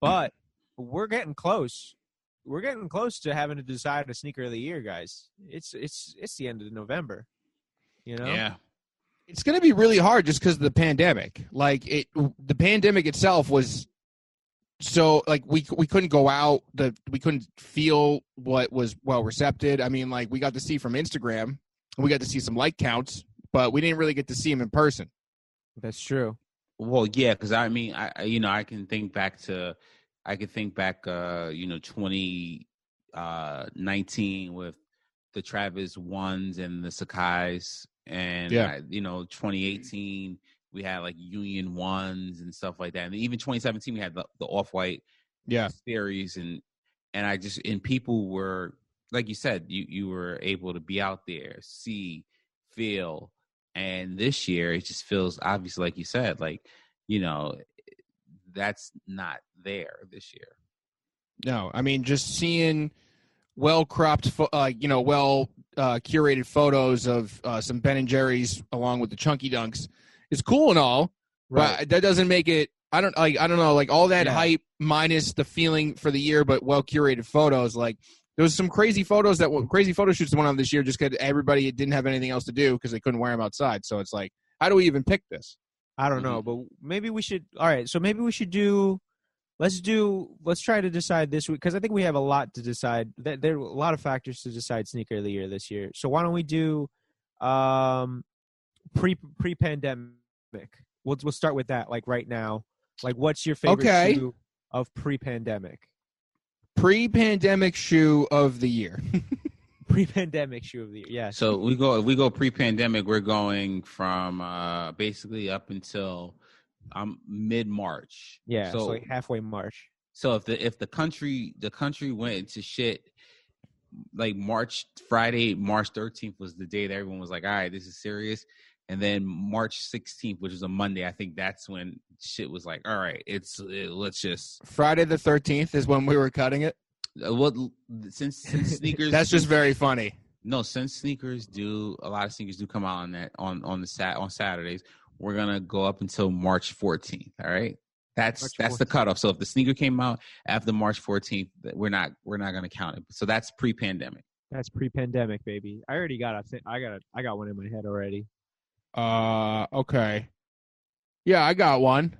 but we're getting close. We're getting close to having to decide a sneaker of the year, guys. It's the end of November. Yeah. It's going to be really hard just because of the pandemic. Like the pandemic itself was so like we couldn't go out. We couldn't feel what was well recepted. I mean, like we got to see from Instagram, and we got to see some like counts, but we didn't really get to see them in person. That's true. Well, yeah, because I mean, I can think back to, 2019 with the Travis ones and the Sakai's, and Yeah. 2018 we had like Union ones and stuff like that, and even 2017 we had the Off White Yeah. series, and people were, like you said, you were able to be out there, see, feel, and this year it just feels, obviously, like you said, like, that's not there this year. No, I mean, just seeing well cropped, curated photos of some Ben and Jerry's along with the Chunky Dunks is cool and all, but that doesn't make it. I don't know, like all that hype minus the feeling for the year, but well curated photos. Like there was some crazy photo shoots that went on this year just because everybody didn't have anything else to do because they couldn't wear them outside. So it's like, how do we even pick this? I don't know, but maybe we should. All right, so maybe we should do. Let's try to decide this week, because I think we have a lot to decide. There are a lot of factors to decide sneaker of the year this year. So why don't we do pre-pandemic? We'll start with that, like right now. Like, what's your favorite shoe of pre-pandemic? Pre-pandemic shoe of the year. Pre-pandemic shoe of the year. Yeah. So we go pre-pandemic. We're going from basically up until mid-March. Yeah. So like halfway March. So if the country went into shit, like Friday, March 13th was the day that everyone was like, all right, this is serious. And then March 16th, which is a Monday, I think that's when shit was like, all right, let's just. Friday the 13th is when we were cutting it. Well, since sneakers, that's just very funny. No, since a lot of sneakers do come out on Saturdays, we're gonna go up until March 14th. All right, that's the cutoff. So if the sneaker came out after March 14th, we're not gonna count it. So that's pre-pandemic. That's pre-pandemic, baby. I already got I got one in my head already. Okay. Yeah, I got one.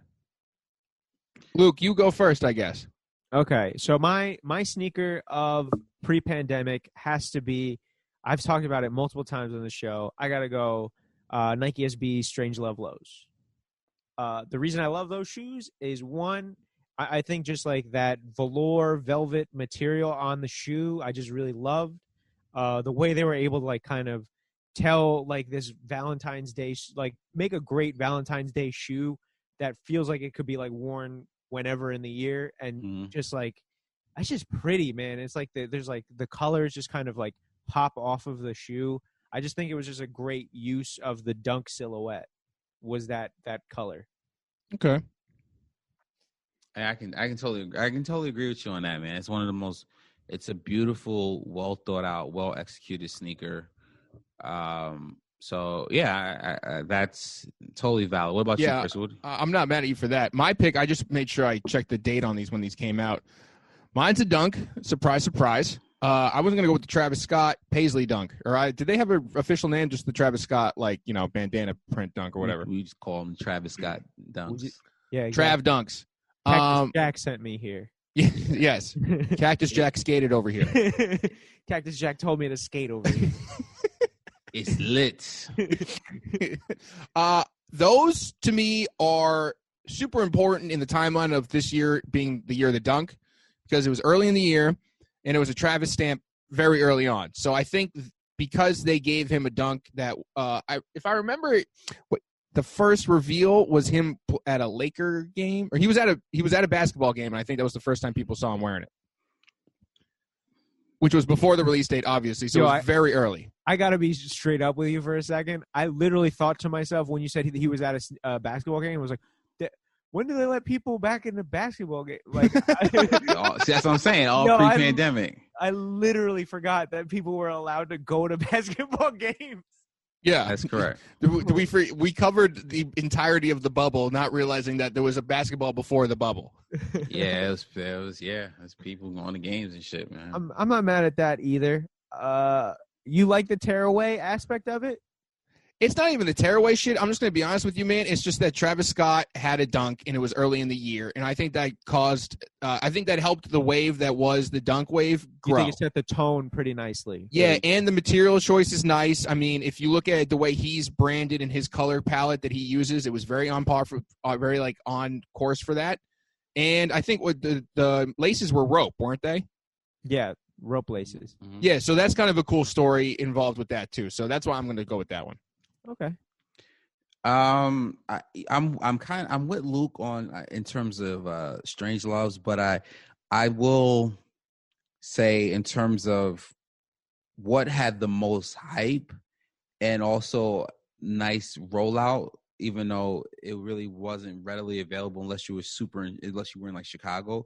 Luke, you go first, I guess. Okay, so my sneaker of pre-pandemic has to be, I've talked about it multiple times on the show. I got to go Nike SB Strange Love Lows. The reason I love those shoes is, one, I think just like that velour velvet material on the shoe, I just really loved. The way they were able to like kind of tell like this Valentine's Day, like make a great Valentine's Day shoe that feels like it could be like worn whenever in the year, and just like, it's just pretty, man. It's like there's like the colors just kind of like pop off of the shoe. I just think it was just a great use of the Dunk silhouette, was that color. Okay. I can totally agree with you on that, man. It's one of the most. It's a beautiful, well thought out, well executed sneaker. So yeah, that's totally valid. What about you, Chris Wood? I'm not mad at you for that. My pick, I just made sure I checked the date on these when these came out. Mine's a Dunk. Surprise, surprise. I wasn't gonna go with the Travis Scott Paisley Dunk. Did they have an official name? Just the Travis Scott, like, bandana print Dunk or whatever. We just call them Travis Scott Dunks. Yeah, exactly. Trav Dunks. Cactus Jack sent me here. Yes, Cactus Jack skated over here. Cactus Jack told me to skate over here. It's lit. Those to me are super important in the timeline of this year being the year of the Dunk, because it was early in the year and it was a Travis stamp very early on. So I think because they gave him a Dunk that, if I remember, the first reveal was him at a Laker game, or he was at a basketball game, and I think that was the first time people saw him wearing it, which was before the release date, obviously. So it was very early. I got to be straight up with you for a second. I literally thought to myself when you said he was at a basketball game, I was like, when do they let people back in the basketball game? Like, that's what I'm saying. Pre-pandemic. I literally forgot that people were allowed to go to basketball games. Yeah, that's correct. We covered the entirety of the bubble, not realizing that there was a basketball before the bubble. Yeah, it was people going to games and shit, man. I'm not mad at that either. You like the tearaway aspect of it? It's not even the tearaway shit. I'm just going to be honest with you, man. It's just that Travis Scott had a dunk, and it was early in the year. And I think that I think that helped the wave that was the dunk wave grow. You think it set the tone pretty nicely. Yeah, and the material choice is nice. I mean, if you look at the way he's branded and his color palette that he uses, it was very on par for, very like on course for that. And I think what the laces were rope, weren't they? Yeah, rope laces. Mhm. Yeah, so that's kind of a cool story involved with that too. So that's why I'm going to go with that one. Okay. I'm with Luke on in terms of Strange Loves, but I will say in terms of what had the most hype and also nice rollout, even though it really wasn't readily available unless you were in like Chicago.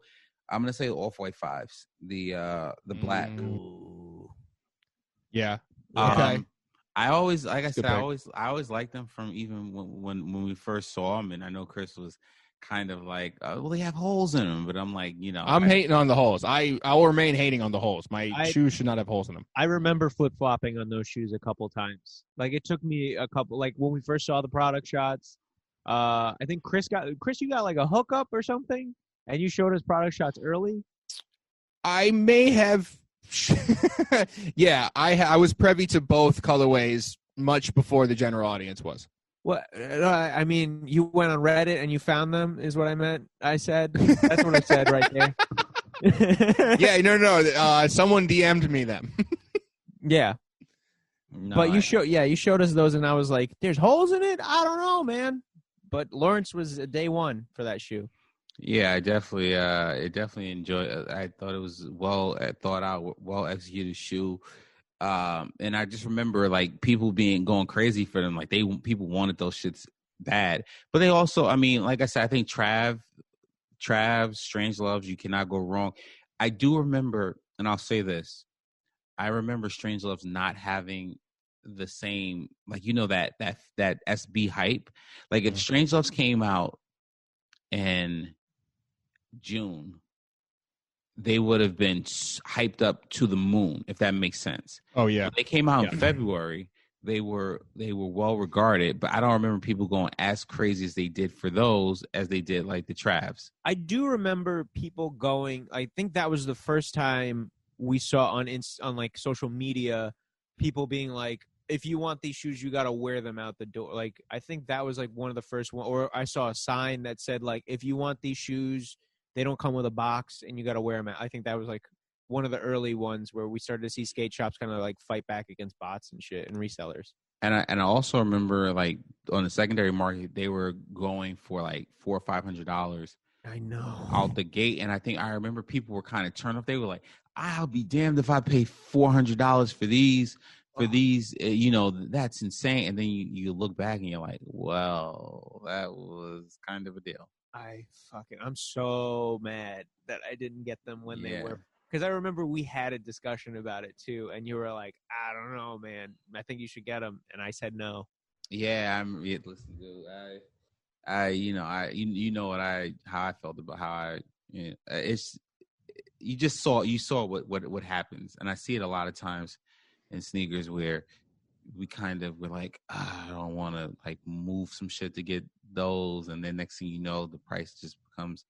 I'm gonna say Off-White 5s, the black. Yeah. Okay. I always, like I Good said, pick. I always liked them from even when we first saw them, and I know Chris was kind of like, well, they have holes in them, but I'm like, I'm hating on the holes. I will remain hating on the holes. My shoes should not have holes in them. I remember flip-flopping on those shoes a couple times. Like, it took me a couple, like, when we first saw the product shots, I think Chris, you got like a hookup or something, and you showed us product shots early. I may have... Yeah, I was privy to both colorways much before the general audience was. What? I mean, you went on Reddit and you found them, is what I meant. I said. That's what I said right there. Yeah, no. Someone DM'd me them. Yeah. No, But you showed us those, and I was like, there's holes in it? I don't know, man. But Lawrence was day one for that shoe. Yeah, I definitely enjoyed it. I thought it was well thought out, well executed shoe. And I just remember like people going crazy for them. Like people wanted those shits bad, but they also, I mean, like I said, I think Trav's Strange Loves, you cannot go wrong. I do remember, and I'll say this, I remember Strange Loves not having the same, like, that SB hype. Like if Strange Loves came out in June, they would have been hyped up to the moon, if that makes sense. Oh yeah. When they came out in February, they were well regarded, but I don't remember people going as crazy as they did for those as they did like the Travs. I do remember people going. I think that was the first time we saw on like social media people being like, if you want these shoes, you got to wear them out the door. Like, I think that was like one of the first one, or I saw a sign that said like, if you want these shoes, they don't come with a box and you got to wear them out. I think that was like one of the early ones where we started to see skate shops kind of like fight back against bots and shit and resellers. And I also remember like on the secondary market, they were going for like $400 or $500 I know out the gate. And I remember people were kind of turned off. They were like, I'll be damned if I pay $400 for these. That's insane. And then you look back and you're like, well, that was kind of a deal. I'm so mad that I didn't get them when they were, because I remember we had a discussion about it too, and you were like, I don't know, man, I think you should get them, and I said no. Yeah, listen, dude, how I felt about it's, you saw what happens, and I see it a lot of times in sneakers where we kind of were like, I don't want to like move some shit to get those, and then next thing you know, the price just becomes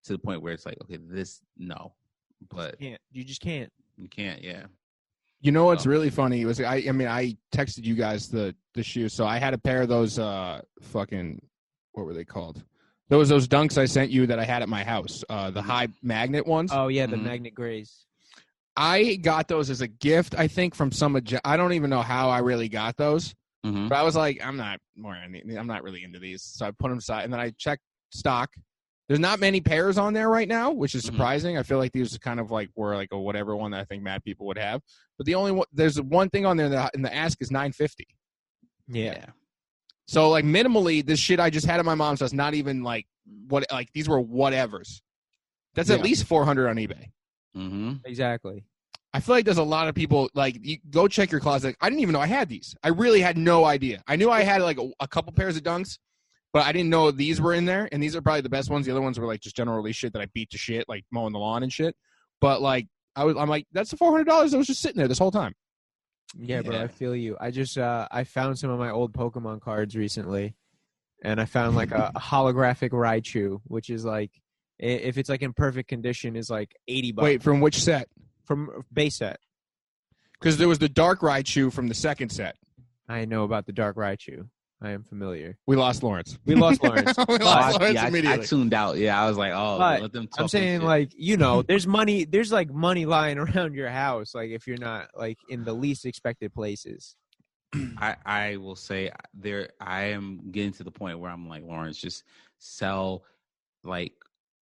to the point where it's like, okay, but you just can't. You can't, yeah. You know what's really funny was I texted you guys the shoes, so I had a pair of those fucking, what were they called? Those dunks I sent you that I had at my house, the high magnet ones. Oh yeah, the magnet grays. I got those as a gift, I think, from I don't even know how I really got those. Mm-hmm. But I was like, I'm not really into these. So I put them aside, and then I checked stock. There's not many pairs on there right now, which is surprising. Mm-hmm. I feel like these kind of like were like a whatever one that I think mad people would have. But the only one, there's one thing on there that in the ask is $950. Yeah. So like minimally, this shit I just had at my mom's house, not even like these were whatevers. That's at least $400 on eBay. Mm-hmm. Exactly. I feel like there's a lot of people, like, you go check your closet. I didn't even know I had these. I really had no idea. I knew I had, like, a couple pairs of dunks, but I didn't know these were in there, and these are probably the best ones. The other ones were, like, just general release shit that I beat to shit, like mowing the lawn and shit. But, like, I'm like, that's the $400 that was just sitting there this whole time. Yeah, bro, Yeah. I feel you. I just I found some of my old Pokemon cards recently, and I found like a holographic Raichu, which is like if it's like in perfect condition, is like $80 Wait, from which set? from base set. Because there was the Dark Raichu from the second set. I know about the Dark Raichu. I am familiar. We lost Lawrence. We lost Lawrence. We lost Lawrence I immediately. tuned out. Yeah, I was like, oh, But let them talk. I'm saying, shit. like, there's money. There's like money lying around your house, like if you're not like in the least expected places. I will say I am getting to the point where I'm like, Lawrence, just sell like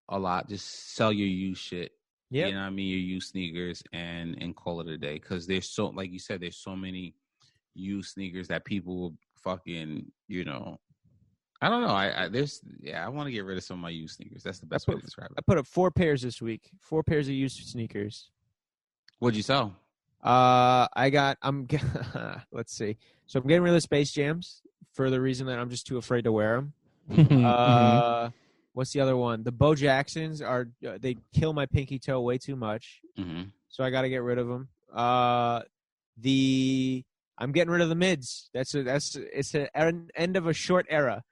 a lot. Just sell your used shit. Yeah, You know what I mean? Your used sneakers and call it a day. Because there's so, like you said, there's so many used sneakers that people will fucking, I don't know. I want to get rid of some of my used sneakers. That's the best way to describe I it. put up 4 pairs this week. 4 pairs of used sneakers. What'd you sell? Let's see. So I'm getting rid of the Space Jams for the reason that I'm just too afraid to wear them. What's the other one? The Bo Jacksons they kill my pinky toe way too much. Mm-hmm. So I got to get rid of them. I'm getting rid of the mids. It's an end of a short era.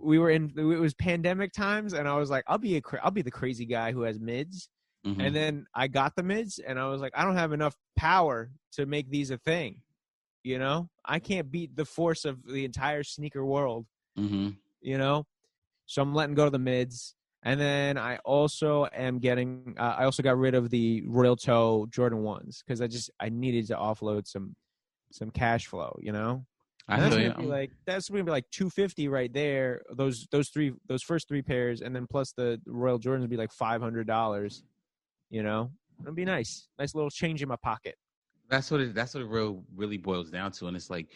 It was pandemic times, and I was like, I'll be the crazy guy who has mids. Mm-hmm. And then I got the mids, and I was like, I don't have enough power to make these a thing. I can't beat the force of the entire sneaker world. Mm-hmm. So I'm letting go of the mids. And then I also am getting. I also got rid of the Royal Toe Jordan 1s because I needed to offload some cash flow. That's gonna be like $250 right there. Those first 3 pairs, and then plus the Royal Jordans would be like $500. It'd be nice little change in my pocket. That's what it really boils down to. And it's like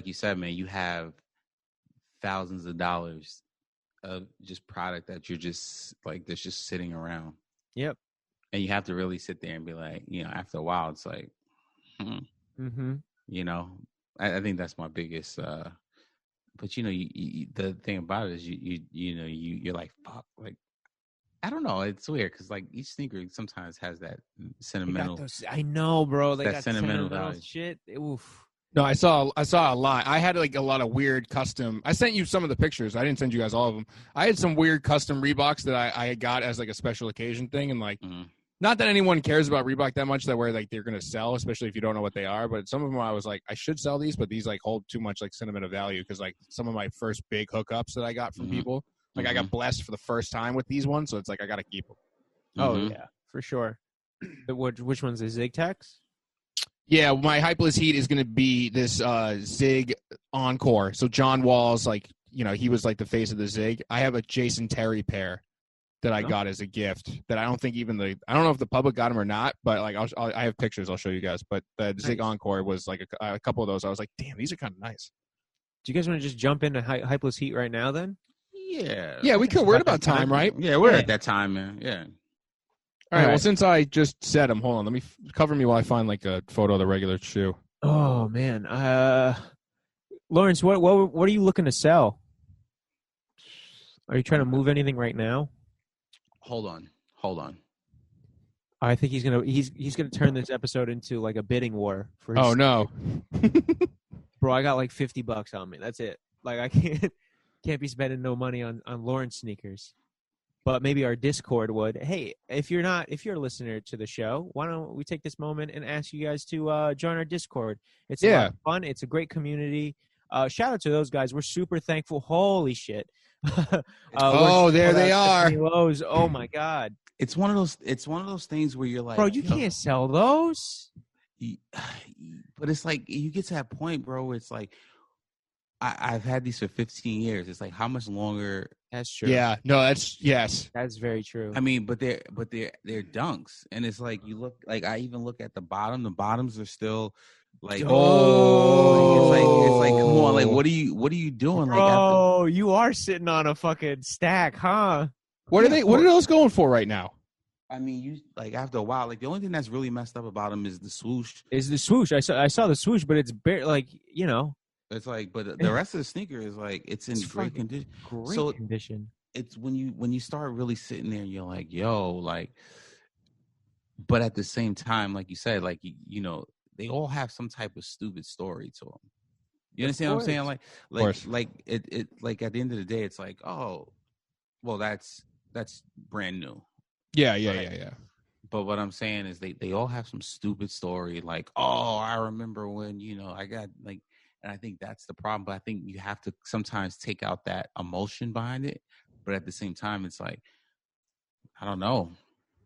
you said, man, you have thousands of dollars of just product that you're just like that's just sitting around. Yep. And you have to really sit there and be like, after a while, it's like, I think that's my biggest. But the thing about it is you're like, fuck, like, I don't know. It's weird because like each sneaker sometimes has that sentimental. I know, bro. They that got sentimental sentimental value. shit. Oof. No, I saw a lot. I had like a lot of weird custom. I sent you some of the pictures. I didn't send you guys all of them. I had some weird custom Reeboks that I got as like a special occasion thing, and like, not that anyone cares about Reebok that much that where like they're gonna sell, especially if you don't know what they are. But some of them I was like, I should sell these, but these like hold too much like sentimental value because like some of my first big hookups that I got from people, like I got blessed for the first time with these ones, so it's like I gotta keep them. Oh yeah, for sure. Which one's the Zig Tags? Yeah, my Hypeless Heat is going to be this Zig Encore. So John Wall's like, he was like the face of the Zig. I have a Jason Terry pair that I got as a gift that I don't think I don't know if the public got them or not, but like I have pictures I'll show you guys. But the Zig Encore was like a couple of those. I was like, damn, these are kind of nice. Do you guys want to just jump into Hypeless Heat right now then? Yeah. Yeah, we could. We're at about time, right? Yeah, we're at that time, man. Yeah. All right. Well, since I just said them, hold on. Let me cover me while I find like a photo of the regular shoe. Oh man, Lawrence, what are you looking to sell? Are you trying to move anything right now? Hold on. I think he's gonna turn this episode into like a bidding war for his. Oh no, bro! I got like $50 on me. That's it. Like I can't be spending no money on Lawrence sneakers. But maybe our Discord would. Hey, if you're a listener to the show, why don't we take this moment and ask you guys to join our Discord? It's a lot of fun. It's a great community. Shout out to those guys. We're super thankful. Holy shit. There they are. Lows. Oh my God. It's one of those things where you're like, bro, you can't sell those. But it's like you get to that point, bro. Where it's like I've had these for 15 years. It's like how much longer? That's true. Yeah. No, yes. That's very true. I mean, but they're dunks, and it's like you look like I even look at the bottom. The bottoms are still like it's like come on, like what are you doing, bro? Like you are sitting on a fucking stack, huh? What are those going for right now? I mean, you like after a while, like the only thing that's really messed up about them is the swoosh. I saw the swoosh, but it's bare, like It's like, but the rest of the sneaker is like it's in great condition. Great condition. It's when you start really sitting there, you're like, yo, like. But at the same time, like you said, like they all have some type of stupid story to them. You understand what I'm saying? Like like at the end of the day, it's like, oh, well, that's brand new. Yeah. But what I'm saying is they all have some stupid story, like, oh, I remember when, I got like, and I think that's the problem. But I think you have to sometimes take out that emotion behind it. But at the same time, it's like, I don't know.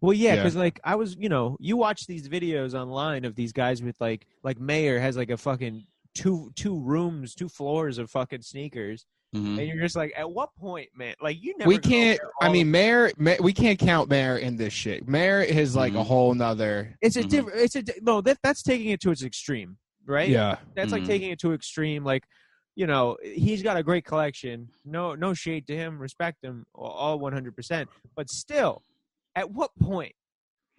Well, yeah, because like I was, you watch these videos online of these guys with like Mayer has like a fucking two floors of fucking sneakers. Mm-hmm. And you're just like, at what point, man? Like, you never. We can't. I mean, Mayer. We can't count Mayer in this shit. Mayer is like a whole nother. It's a different. No. That's taking it to its extreme, right? Yeah. That's like taking it to extreme. Like, he's got a great collection. No shade to him. Respect him all 100%. But still, at what point?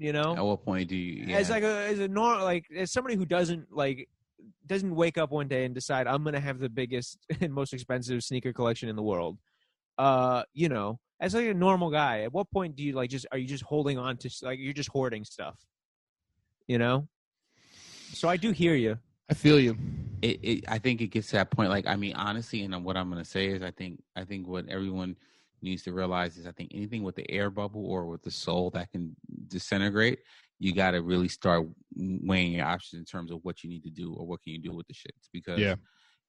At what point do you? Yeah. As somebody who doesn't wake up one day and decide I'm going to have the biggest and most expensive sneaker collection in the world. As like a normal guy, at what point do you are you just holding on to you're just hoarding stuff? So I do hear you. I feel you. I think it gets to that point. Like, I mean, honestly, and what I'm going to say is I think what everyone needs to realize is I think anything with the air bubble or with the sole that can disintegrate, you got to really start weighing your options in terms of what you need to do or what can you do with the shits. Because,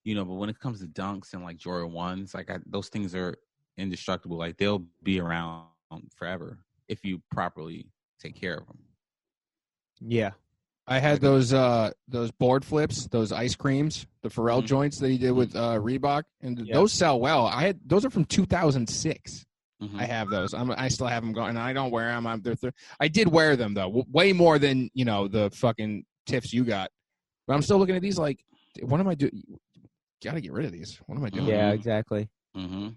but when it comes to dunks and like Jordan 1s, those things are indestructible. Like, they'll be around forever if you properly take care of them. Yeah. I had those board flips, those ice creams, the Pharrell joints that he did with Reebok, and those sell well. Those are from 2006. I have those. I still have them going, and I don't wear them. I did wear them though, way more than the fucking tiffs you got. But I'm still looking at these like, what am I doing? Got to get rid of these. What am I doing? Yeah, exactly. Mm-hmm.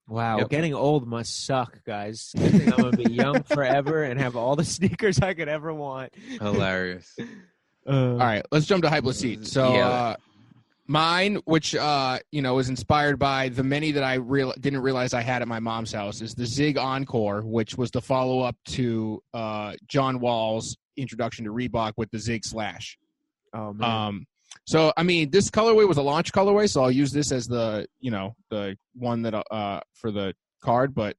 Wow, getting old must suck, guys. Good thing I'm gonna be young forever and have all the sneakers I could ever want. Hilarious. All right, let's jump to Hype Seat. So mine, which was inspired by the many that I didn't realize I had at my mom's house, is the Zig Encore, which was the follow-up to John Wall's introduction to Reebok with the Zig Slash. Oh man. So, I mean, this colorway was a launch colorway, so I'll use this as the one that for the card. But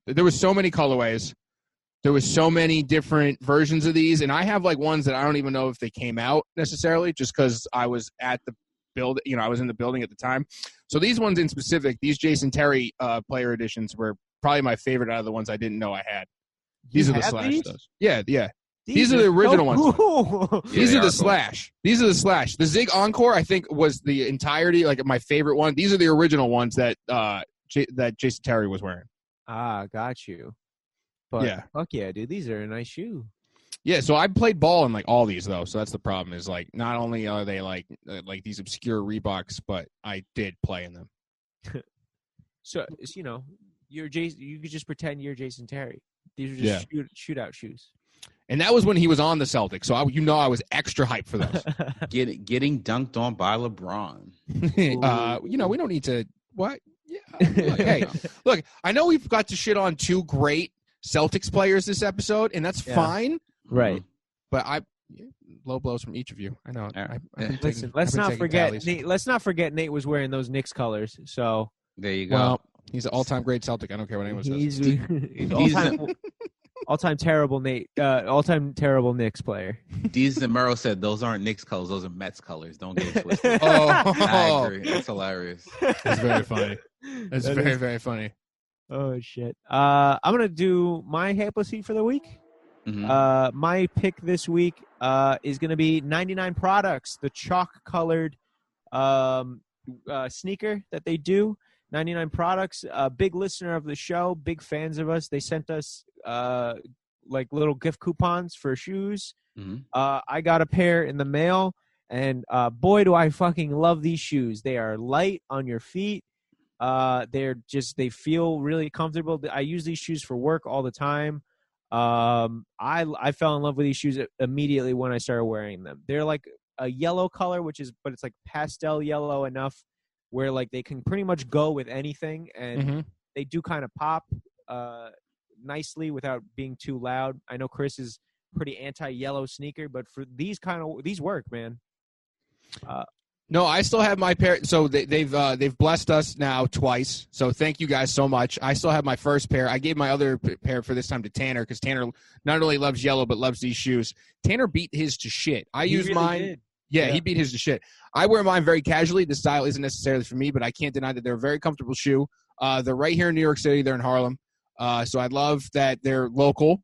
there was so many colorways. There was so many different versions of these, and I have like ones that I don't even know if they came out necessarily, just because I was at the build. I was in the building at the time. So these ones in specific, these Jason Terry player editions were probably my favorite out of the ones I didn't know I had. These are the Slash. Those. Yeah. These are the original ones. These are the Slash. These are the Slash. The Zig Encore, I think, was the entirety, like my favorite one. These are the original ones that that Jason Terry was wearing. Ah, got you. But fuck yeah, dude. These are a nice shoe. Yeah, so I played ball in like all these though. So that's the problem. Is like not only are they like these obscure Reeboks, but I did play in them. So you're Jason. You could just pretend you're Jason Terry. These are just shootout shoes. And that was when he was on the Celtics, so I was extra hyped for those. Getting dunked on by LeBron. We don't need to. What? Yeah. Hey, look, I know we've got to shit on two great Celtics players this episode, and that's fine. Right. But low blows from each of you. I know. Listen, let's not forget. Let's not forget Nate was wearing those Knicks colors. So there you go. Well, he's an all-time great Celtic. I don't care what anyone says. He's all-time terrible Nate. All-time terrible Knicks player. Deez Zamero said those aren't Knicks colors; those are Mets colors. Don't get it twisted. I agree. That's hilarious. That's very funny. That's very, very funny. Oh shit! I'm gonna do my Hype Seat for the week. Mm-hmm. My pick this week is gonna be 99 Products, the chalk-colored sneaker that they do. 99 Products, a big listener of the show, big fans of us. They sent us like little gift coupons for shoes. Mm-hmm. I got a pair in the mail, and boy, do I fucking love these shoes. They are light on your feet. They feel really comfortable. I use these shoes for work all the time. I fell in love with these shoes immediately when I started wearing them. They're like a yellow color, but it's like pastel yellow enough where like they can pretty much go with anything, and they do kind of pop nicely without being too loud. I know Chris is pretty anti-yellow sneaker, but for these work, man. No, I still have my pair. So they've blessed us now twice. So thank you guys so much. I still have my first pair. I gave my other pair for this time to Tanner because Tanner not only loves yellow but loves these shoes. Tanner beat his to shit. I use really mine. did. Yeah, Yeah. he beat his to shit. I wear mine very casually. The style isn't necessarily for me, but I can't deny that they're a very comfortable shoe. They're right here in New York City. They're in Harlem. So I love that they're local.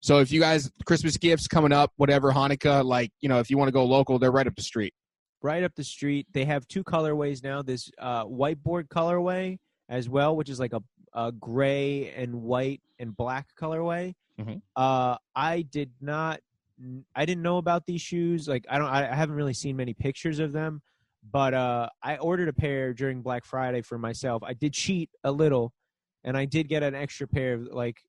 So if you guys, Christmas gifts coming up, whatever, Hanukkah, like, if you want to go local, they're right up the street. Right up the street. They have two colorways now. This whiteboard colorway as well, which is like a gray and white and black colorway. Mhm. I didn't know about these shoes. Like I haven't really seen many pictures of them, but I ordered a pair during Black Friday for myself. I did cheat a little, and I did get an extra pair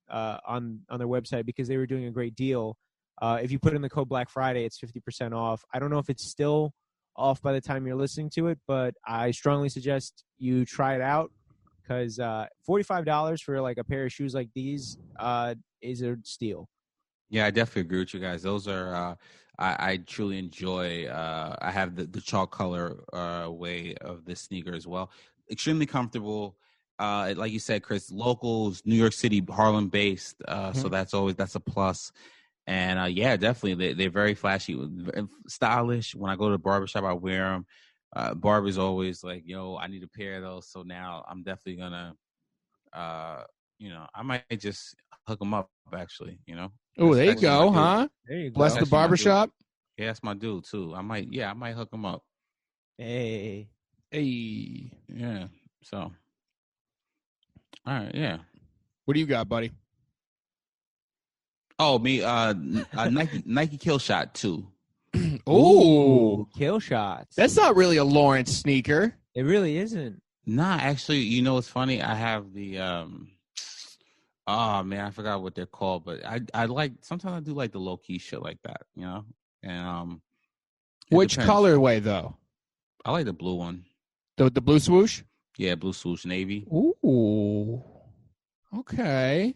on their website because they were doing a great deal. If you put in the code Black Friday, it's 50% off. I don't know if it's still off by the time you're listening to it, but I strongly suggest you try it out because $45 for like a pair of shoes like these is a steal. Yeah, I definitely agree with you guys. Those are I truly enjoy. I have the chalk color way of this sneaker as well. Extremely comfortable. Like you said, Chris, locals, New York City, Harlem based. So that's a plus. And yeah, definitely, they're very flashy, stylish. When I go to the barbershop, I wear them. Barber's always like, "Yo, I need a pair of those." So now I'm definitely gonna, I might just hook them up. Actually, Oh, there you That's go, my dude. huh? There you go. Bless the That's my barbershop. Yeah, that's my dude too. I might hook them up. Hey. Hey, Yeah. So, all right. Yeah. what do you got, buddy? Oh, me. Nike Kill Shot 2. Ooh, Kill shots. that's not really a Lawrence sneaker. It really isn't. Nah, actually, you know what's funny? I have the oh man, I forgot what they're called, but I like sometimes I do like the low key shit like that, And it Which depends. colorway though? I like the blue one. The blue swoosh. Yeah, blue swoosh navy. Ooh, okay.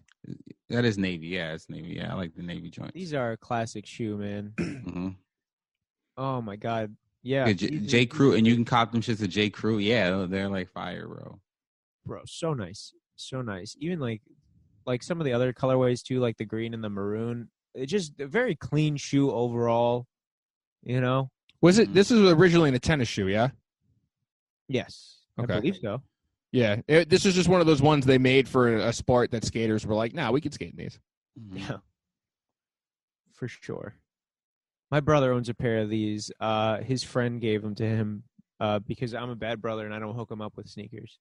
That is navy. Yeah, it's navy. Yeah, I like the navy joints. These are a classic shoe, man. Mm-hmm. Oh my god. Yeah. Yeah, J. Crew, and you can cop them shits to J. Crew. Yeah, they're like fire, bro. Bro, so nice. So nice. Even like some of the other colorways too, like the green and the maroon. It's just a very clean shoe overall, Was it? This was originally a tennis shoe, yeah. Yes. Okay. I believe so. Yeah, this is just one of those ones they made for a sport that skaters were like, "Nah, we can skate in these." Mhm. Yeah. For sure. My brother owns a pair of these. His friend gave them to him because I'm a bad brother and I don't hook him up with sneakers.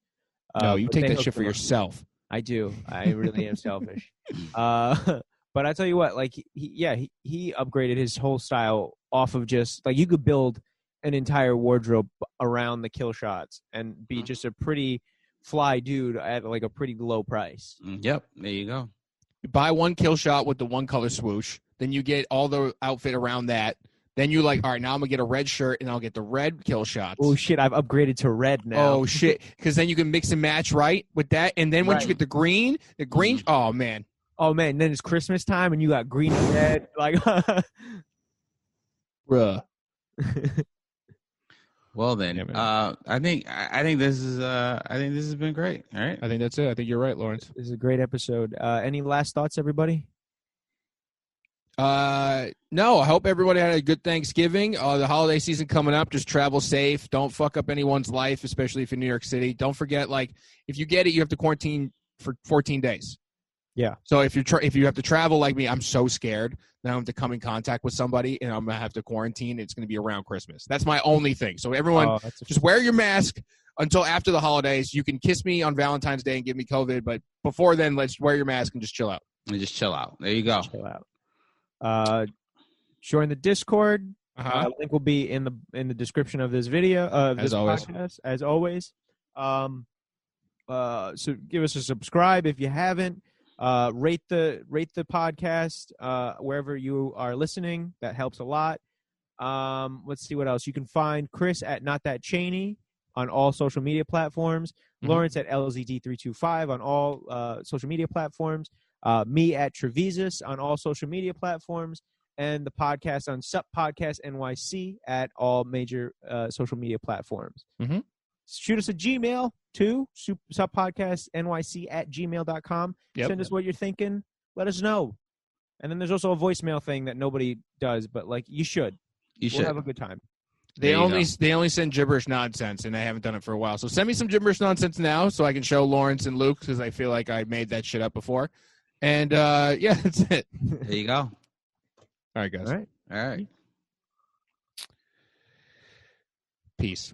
No, you but take they that hooked shit for him up. yourself. I do. I really am selfish. But I tell you what, like, he upgraded his whole style off of just like you could build an entire wardrobe around the kill shots and be just a pretty fly dude at like a pretty low price. Yep, there you go. You buy one kill shot with the one color swoosh, then you get all the outfit around that. Then you like, all right, now I'm gonna get a red shirt and I'll get the red kill shots. Oh shit, I've upgraded to red now. Oh shit, because then you can mix and match right with that, and then once you get the green, oh man, then it's Christmas time and you got green and red, like. bruh. Well then, Yeah, man. I think this has been great. All right. I think that's it. I think you're right, Lawrence. This is a great episode. Any last thoughts, everybody? No, I hope everybody had a good Thanksgiving. The holiday season coming up. Just travel safe. Don't fuck up anyone's life, especially if you're in New York City. Don't forget, like, if you get it, you have to quarantine for 14 days. Yeah. So if you have to travel like me, I'm so scared that I have to come in contact with somebody and I'm gonna have to quarantine. It's gonna be around Christmas. That's my only thing. So everyone, just wear your mask until after the holidays. You can kiss me on Valentine's Day and give me COVID, but before then, let's wear your mask and just chill out. And just chill out. There you go. Chill out. Join the Discord. Uh-huh. Link will be in the description of this video. This As always. podcast, as always. So give us a subscribe if you haven't. Rate the podcast wherever you are listening. That helps a lot. Let's see what else. You can find Chris at Not That Cheney on all social media platforms. Mhm. Lawrence at LZD325 on all social media platforms. me at Trevisus on all social media platforms, and the podcast on Sup Podcast NYC at all major social media platforms. Mhm. Shoot us a Gmail too, suppodcastnyc@gmail.com. Yep. Send us what you're thinking. Let us know. And then there's also a voicemail thing that nobody does, but like you should. You We'll should. have a good time. They There you only send gibberish nonsense, and I haven't done it for a while. So send me some gibberish nonsense now, so I can show Lawrence and Luke, because I feel like I made that shit up before. And yeah, that's it. There you go. All right, guys. All right. All right. Peace.